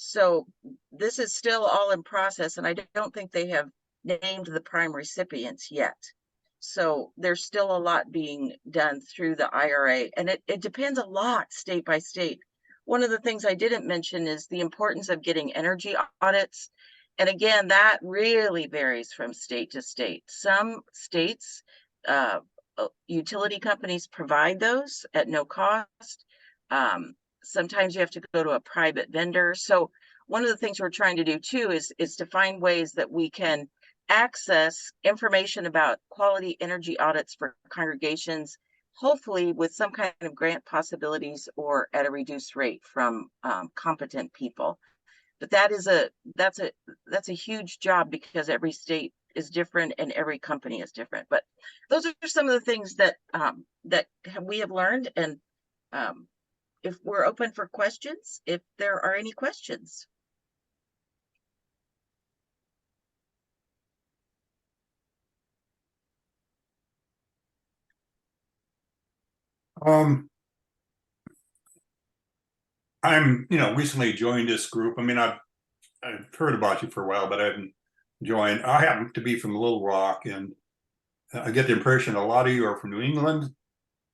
So this is still all in process, and I don't think they have named the prime recipients yet. So there's still a lot being done through the IRA, and it depends a lot state by state. One of the things I didn't mention is the importance of getting energy audits. And again, that really varies from state to state. Some states, utility companies provide those at no cost. Sometimes you have to go to a private vendor. So one of the things we're trying to do too is to find ways that we can access information about quality energy audits for congregations, hopefully with some kind of grant possibilities or at a reduced rate from competent people. But that's a huge job because every state is different and every company is different. But those are some of the things that we have learned, and if we're open for questions, if there are any questions. I'm, recently joined this group. I mean, I've heard about you for a while, but I haven't joined. I happen to be from Little Rock, and I get the impression a lot of you are from New England,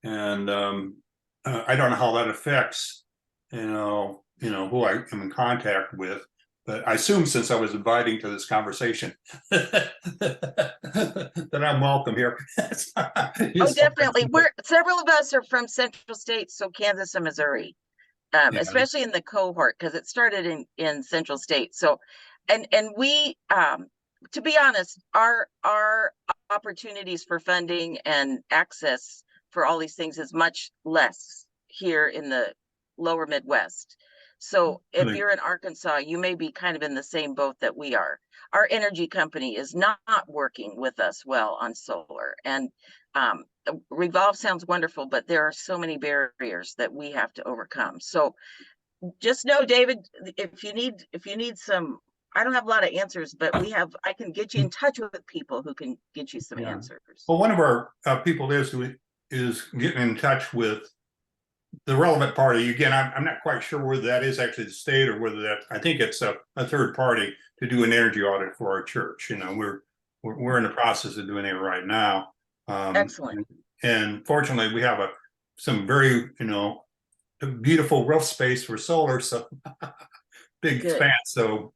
and I don't know how that affects, who I am in contact with. But I assume since I was inviting to this conversation that I'm welcome here. Oh, definitely. Several of us are from central states, so Kansas and Missouri. Especially in the cohort, because it started in central states. So, and we, to be honest, our opportunities for funding and access for all these things is much less here in the lower Midwest. So if you're in Arkansas, you may be kind of in the same boat that we are. Our energy company is not working with us well on solar, and Revolve sounds wonderful, but there are so many barriers that we have to overcome. So just know, David, if you need some, I don't have a lot of answers, but I can get you in touch with people who can get you some answers. Well, one of our people is getting in touch with the relevant party. Again, I'm not quite sure whether that is actually the state or whether I think it's a third party to do an energy audit for our church. We're in the process of doing it right now. Excellent. And fortunately, we have some very, beautiful roof space for solar, so big expanse. So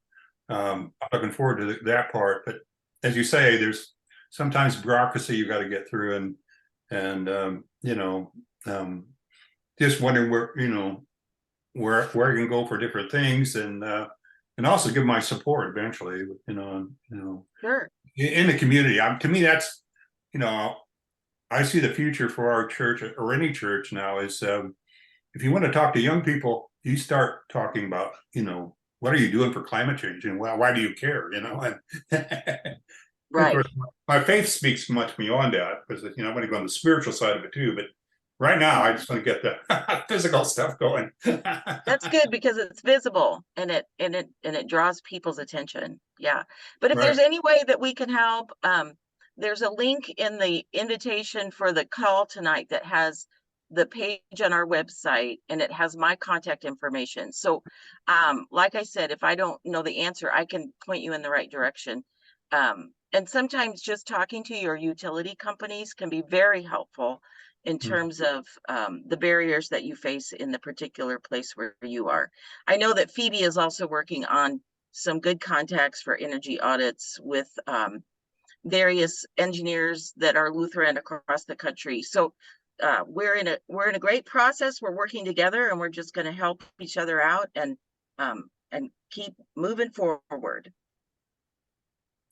I'm looking forward to that part. But as you say, there's sometimes bureaucracy you got to get through, and just wondering where I can go for different things, and also give my support eventually, Sure. In the community. To me, that's, I see the future for our church or any church now is if you want to talk to young people, you start talking about, what are you doing for climate change, and why do you care, and right. Of course, my faith speaks much beyond that, because I'm going to go on the spiritual side of it too. But right now, I just want to get the physical stuff going. That's good because it's visible and it draws people's attention. Yeah. But if there's any way that we can help, there's a link in the invitation for the call tonight that has the page on our website, and it has my contact information. So, like I said, if I don't know the answer, I can point you in the right direction. And sometimes just talking to your utility companies can be very helpful in terms of the barriers that you face in the particular place where you are. I know that Phoebe is also working on some good contacts for energy audits with various engineers that are Lutheran across the country. So we're in a great process. We're working together, and we're just going to help each other out and keep moving forward.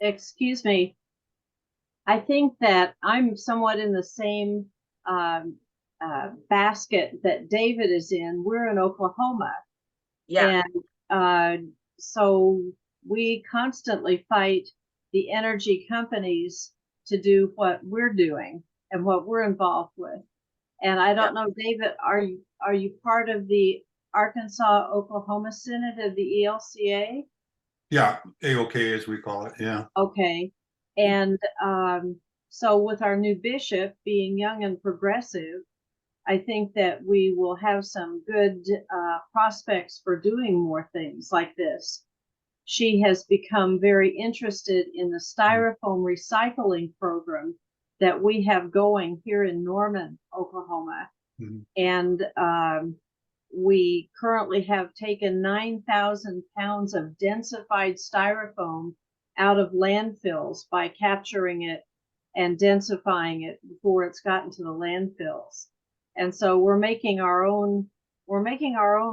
Excuse me. I think that I'm somewhat in the same basket that David is in. We're in Oklahoma. Yeah. And so we constantly fight the energy companies to do what we're doing and what we're involved with. And I don't know, David, are you part of the Arkansas Oklahoma Synod of the ELCA? Yeah, AOK as we call it. Yeah. Okay. And so with our new bishop being young and progressive, I think that we will have some good prospects for doing more things like this. She has become very interested in the styrofoam recycling program that we have going here in Norman, Oklahoma. Mhm. And we currently have taken 9,000 pounds of densified styrofoam out of landfills by capturing it and densifying it before it's gotten to the landfills. And so we're making our own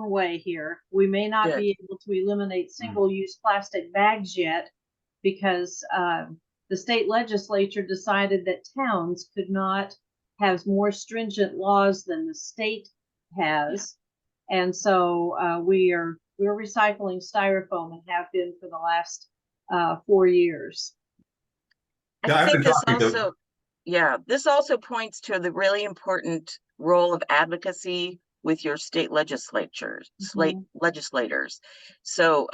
way here. We may not Good. be able to eliminate single-use plastic bags yet, because the state legislature decided that towns could not have more stringent laws than the state has. And so we're recycling styrofoam and have been for the last 4 years. Yeah, I I've think been this talking to- also, yeah, this also points to the really important role of advocacy with your state legislatures, legislators. So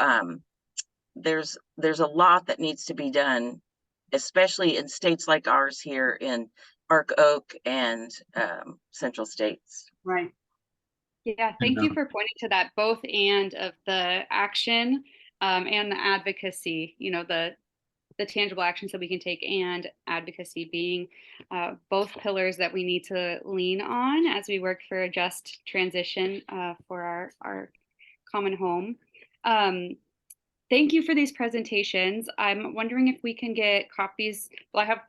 there's a lot that needs to be done, especially in states like ours here in Arc Oak and Central States. Right. Yeah, thank you for pointing to that, both and of the action and the advocacy, you know, the tangible actions that we can take, and advocacy being both pillars that we need to lean on as we work for a just transition for our common home. Thank you for these presentations. I'm wondering if we can get copies. Well, I have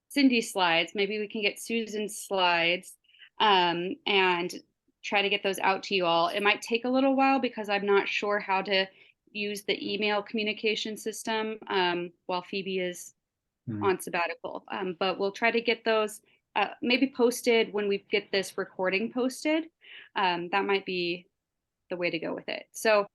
Cindy's slides. Maybe we can get Susan's slides and try to get those out to you all. It might take a little while because I'm not sure how to use the email communication system while Phoebe is on sabbatical. But we'll try to get those maybe posted when we get this recording posted. That might be the way to go with it. So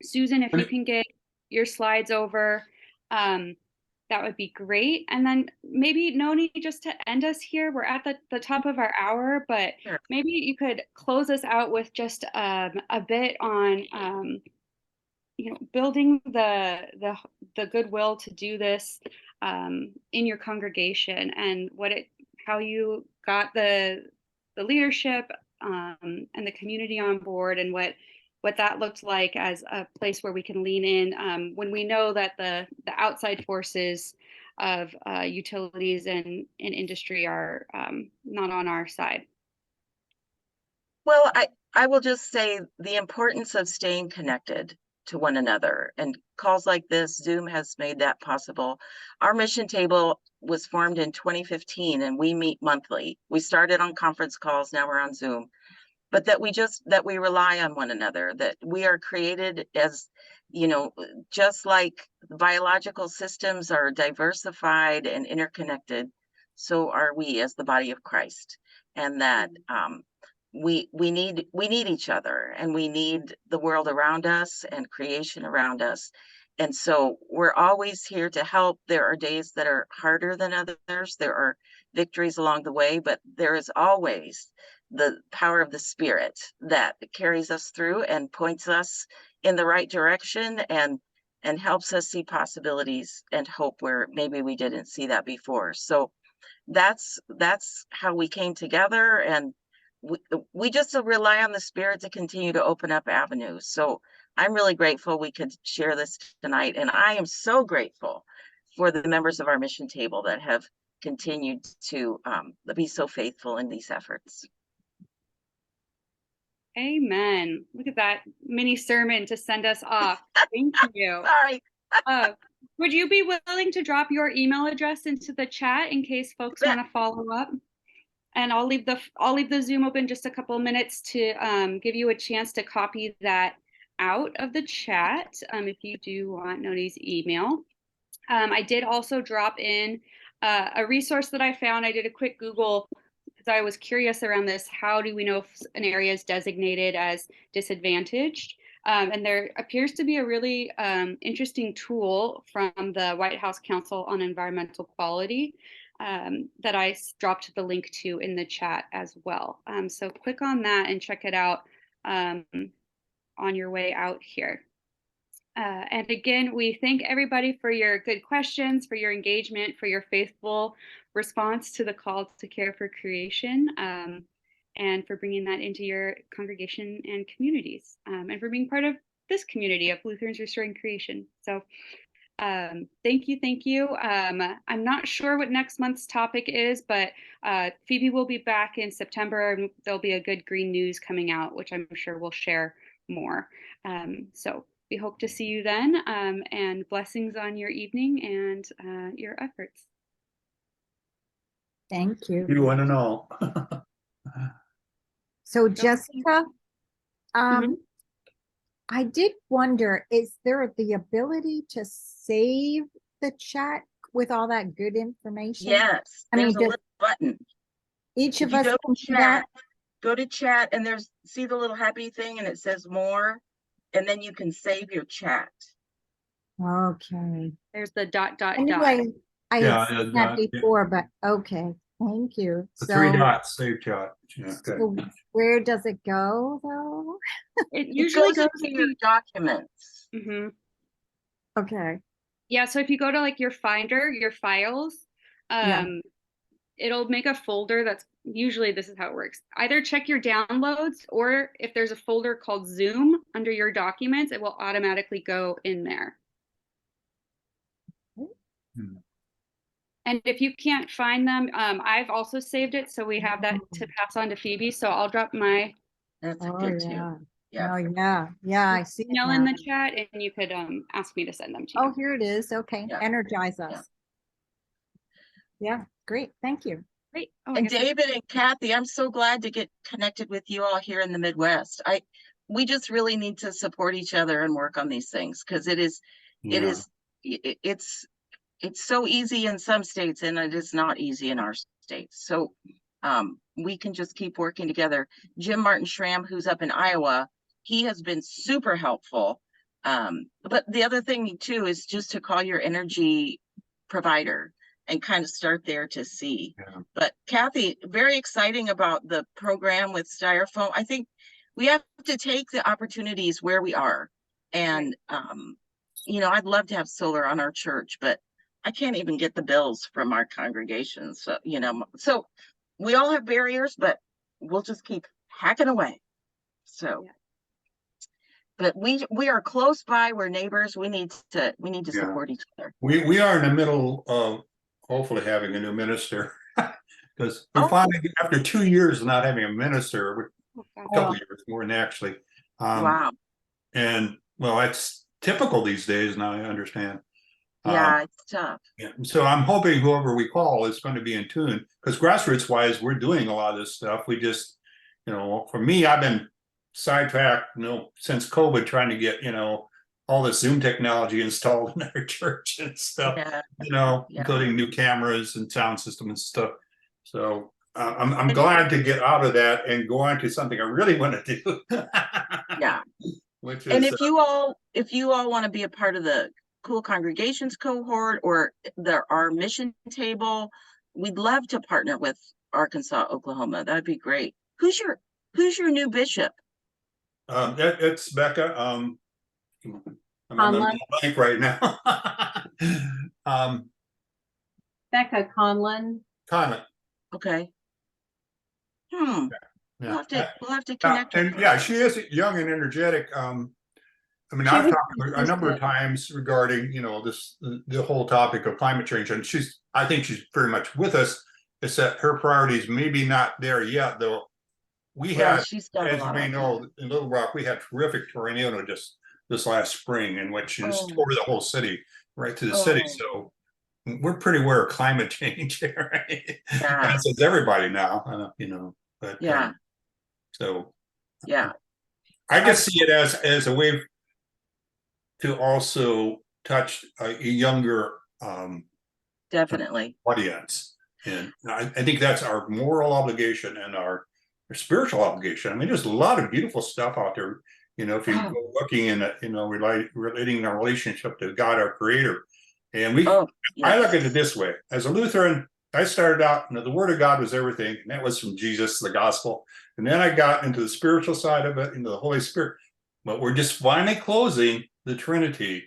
Susan, if you can get your slides over, that would be great. And then maybe Noni, just to end us here, we're at the top of our hour, but Sure. maybe you could close us out with just a bit on, you know, building the goodwill to do this in your congregation, and how you got the leadership and the community on board, and what that looked like as a place where we can lean in when we know that the outside forces of utilities and industry are not on our side. Well, I will just say the importance of staying connected to one another, and calls like this, Zoom has made that possible. Our mission table was formed in 2015 and we meet monthly. We started on conference calls, now we're on Zoom. But that we rely on one another, that we are created as, you know, just like biological systems are diversified and interconnected, so are we as the body of Christ. And that we need each other, and we need the world around us and creation around us. And so we're always here to help. There are days that are harder than others. There are victories along the way, but there is always the power of the Spirit that carries us through and points us in the right direction, and helps us see possibilities and hope where maybe we didn't see that before. So that's how we came together, and we just rely on the Spirit to continue to open up avenues. So I'm really grateful we could share this tonight, and I am so grateful for the members of our mission table that have continued to be so faithful in these efforts. Amen. Look at that mini sermon to send us off. Thank you. Sorry. Would you be willing to drop your email address into the chat in case folks want to follow up? And I'll leave the Zoom open just a couple of minutes to give you a chance to copy that out of the chat if you do want Noni's email. I did also drop in a resource that I found. I did a quick Google because I was curious around this. How do we know if an area is designated as disadvantaged? And there appears to be a really interesting tool from the White House Council on Environmental Quality that I dropped the link to in the chat as well. So click on that and check it out on your way out here. And again, we thank everybody for your good questions, for your engagement, for your faithful response to the call to care for creation, and for bringing that into your congregation and communities, and for being part of this community of Lutherans Restoring Creation. So thank you, thank you. I'm not sure what next month's topic is, but Phoebe will be back in September, and there'll be a good green news coming out, which I'm sure we'll share more. So we hope to see you then, and blessings on your evening and your efforts. Thank you. You want to know? So Jessica, Mhm. I did wonder, is there the ability to save the chat with all that good information? Yes, I mean, there's a does little button. each If of you us go can to do that? chat, go to chat, and see the little happy thing, and it says more, and then you can save your chat. Okay. There's the dot, dot, dot. Anyway, I Yeah, had seen that yeah. before, but okay, thank you. The three So, dots, save chat. Yeah, okay. so where does it go though? It It usually goes goes into your to. documents. Mhm. Okay, Yeah, so if you go to like your Finder, your files, Yeah. it'll make a folder that's usually this is how it works. Either check your downloads, or if there's a folder called Zoom under your documents, it will automatically go in there. Hmm. And if you can't find them, I've also saved it, so we have that to pass on to Phoebe. So I'll drop my That's Oh, good too. yeah. Yeah. Oh, yeah, I see it email in now. the chat, and you could ask me to send them to you. Oh, here it is. Okay, Yeah. Energize Yeah. us. Yeah, great, thank you. Great. Oh, I And guess David and Kathy, I'm so glad to get connected with you all here in the Midwest. We just really need to support each other and work on these things, because it's so easy in some states, and it is not easy in our states. So we can just keep working together. Jim Martin Schramm, who's up in Iowa, he has been super helpful. But the other thing too is just to call your energy provider and kind of start there to see. Yeah. But Kathy, very exciting about the program with Styrofoam. I think we have to take the opportunities where we are. And, I'd love to have solar on our church, but I can't even get the bills from our congregation. So, so we all have barriers, but we'll just keep hacking away. So, Yeah. but we are close by. We're neighbors. We need to Yeah. support each other. We are in the middle of hopefully having a new minister, because we're finally, after 2 years of not having a minister, a couple of years more than actually. Wow. And well, that's typical these days now, I understand. Yeah, it's tough. Yeah. So I'm hoping whoever we call is going to be in tune, because grassroots wise, we're doing a lot of this stuff. We just, for me, I've been sidetracked, since COVID, trying to get, all this Zoom technology installed in our church and stuff, Yeah. including new cameras and sound system and stuff. So I'm glad to get out of that and go on to something I really want to do. Yeah. Which And is, if you all want to be a part of the Cool Congregations cohort or our mission table, we'd love to partner with Arkansas, Oklahoma. That'd be great. Who's your new bishop? It's Becca. I'm on Conlon. the blank right now. Becca Conlon. Conlon. Okay. We'll Yeah. have to connect with And her. yeah, she is young and energetic. I've talked to her a number of times regarding, the whole topic of climate change, and I think she's very much with us. It's that her priorities maybe not there yet, though. We had, She's got a as you lot may of know, in Little Rock, we had terrific tornado just this last spring, in which just tore the whole city, right to the city. So we're pretty aware of climate change, right? Yeah. And so it's everybody now, but Yeah. so Yeah. I just see it as a way to also touch a younger Definitely audience, and I think that's our moral obligation and our spiritual obligation. I mean, there's a lot of beautiful stuff out there, if you go looking in it, relating our relationship to God, our Creator. And I look at it this way: as a Lutheran, I started out, the Word of God was everything, and that was from Jesus, the Gospel, and then I got into the spiritual side of it, into the Holy Spirit. But we're just finally closing the Trinity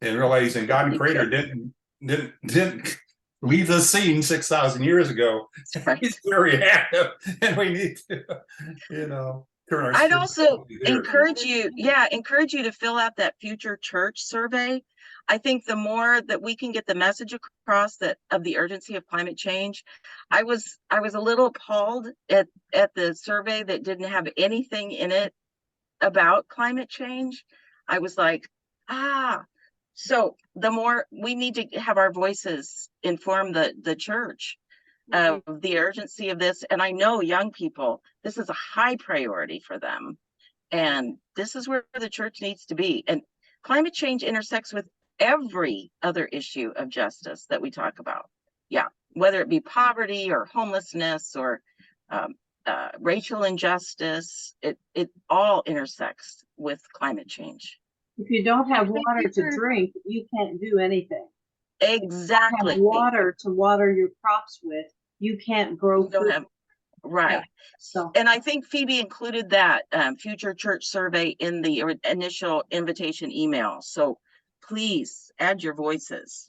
and realizing God the Creator didn't leave the scene 6,000 years ago. Right. He's very active, and we need to, you know, turn our. I'd also encourage you to fill out that future church survey. I think the more that we can get the message across that of the urgency of climate change, I was a little appalled at the survey that didn't have anything in it about climate change. I was like, so the more we need to have our voices inform the church of the urgency of this. And I know young people, this is a high priority for them. And this is where the church needs to be. And climate change intersects with every other issue of justice that we talk about. Yeah, whether it be poverty or homelessness or racial injustice, it all intersects with climate change. If you don't have water to drink, you can't do anything. Exactly. Have water to water your crops with, you can't grow food. Right. Yeah. So, and I think Phoebe included that future church survey in the initial invitation email. So please add your voices.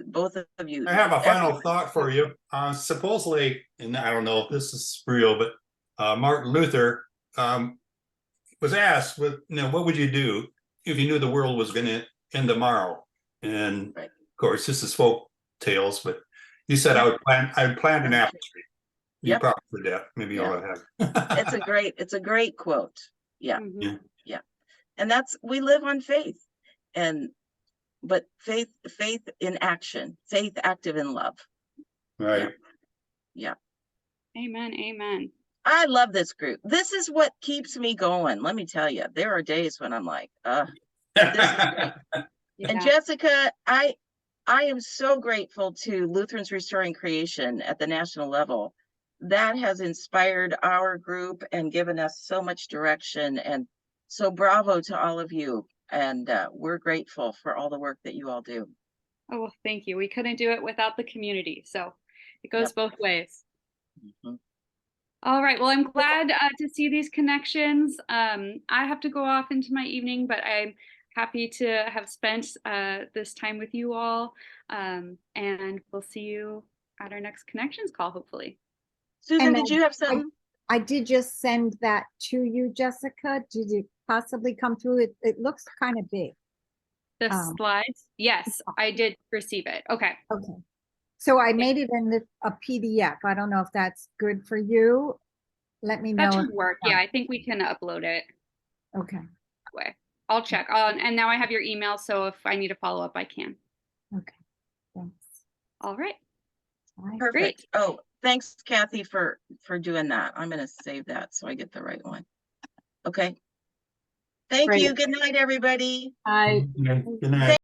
Both of you. I have a final thought for you. Supposedly, and I don't know if this is real, but Martin Luther was asked, what would you do if you knew the world was going to end tomorrow? And of course, this is folk tales, but he said, I would plant an apple tree. You probably for that. Maybe all that. It's a great quote. Yeah. Mhm. Yeah. And we live on faith, but faith in action, faith active in love. Right. Yeah. Amen. Amen. I love this group. This is what keeps me going. Let me tell you, there are days when I'm like, this is great. Yeah. And Jessica, I am so grateful to Lutherans Restoring Creation at the national level. That has inspired our group and given us so much direction. And so bravo to all of you. And we're grateful for all the work that you all do. Oh, well, thank you. We couldn't do it without the community. So it goes both ways. Mhm. All right. Well, I'm glad to see these connections. I have to go off into my evening, but I'm happy to have spent this time with you all. And we'll see you at our next connections call, hopefully. Susan, And did you have something? I did just send that to you, Jessica. Did it possibly come through? It looks kind of big. The slides? Yes, I did receive it. Okay. Okay. So I made it in a PDF. I don't know if that's good for you. Let me know. That should work. Yeah, I think we can upload it Okay. that way. I'll check. And now I have your email, so if I need to follow up, I can. Okay. Thanks. All right. All right. Perfect. Great. Oh, thanks, Kathy, for doing that. I'm going to save that so I get the right one. Okay. Thank Great. you. Good night, everybody. I Good night.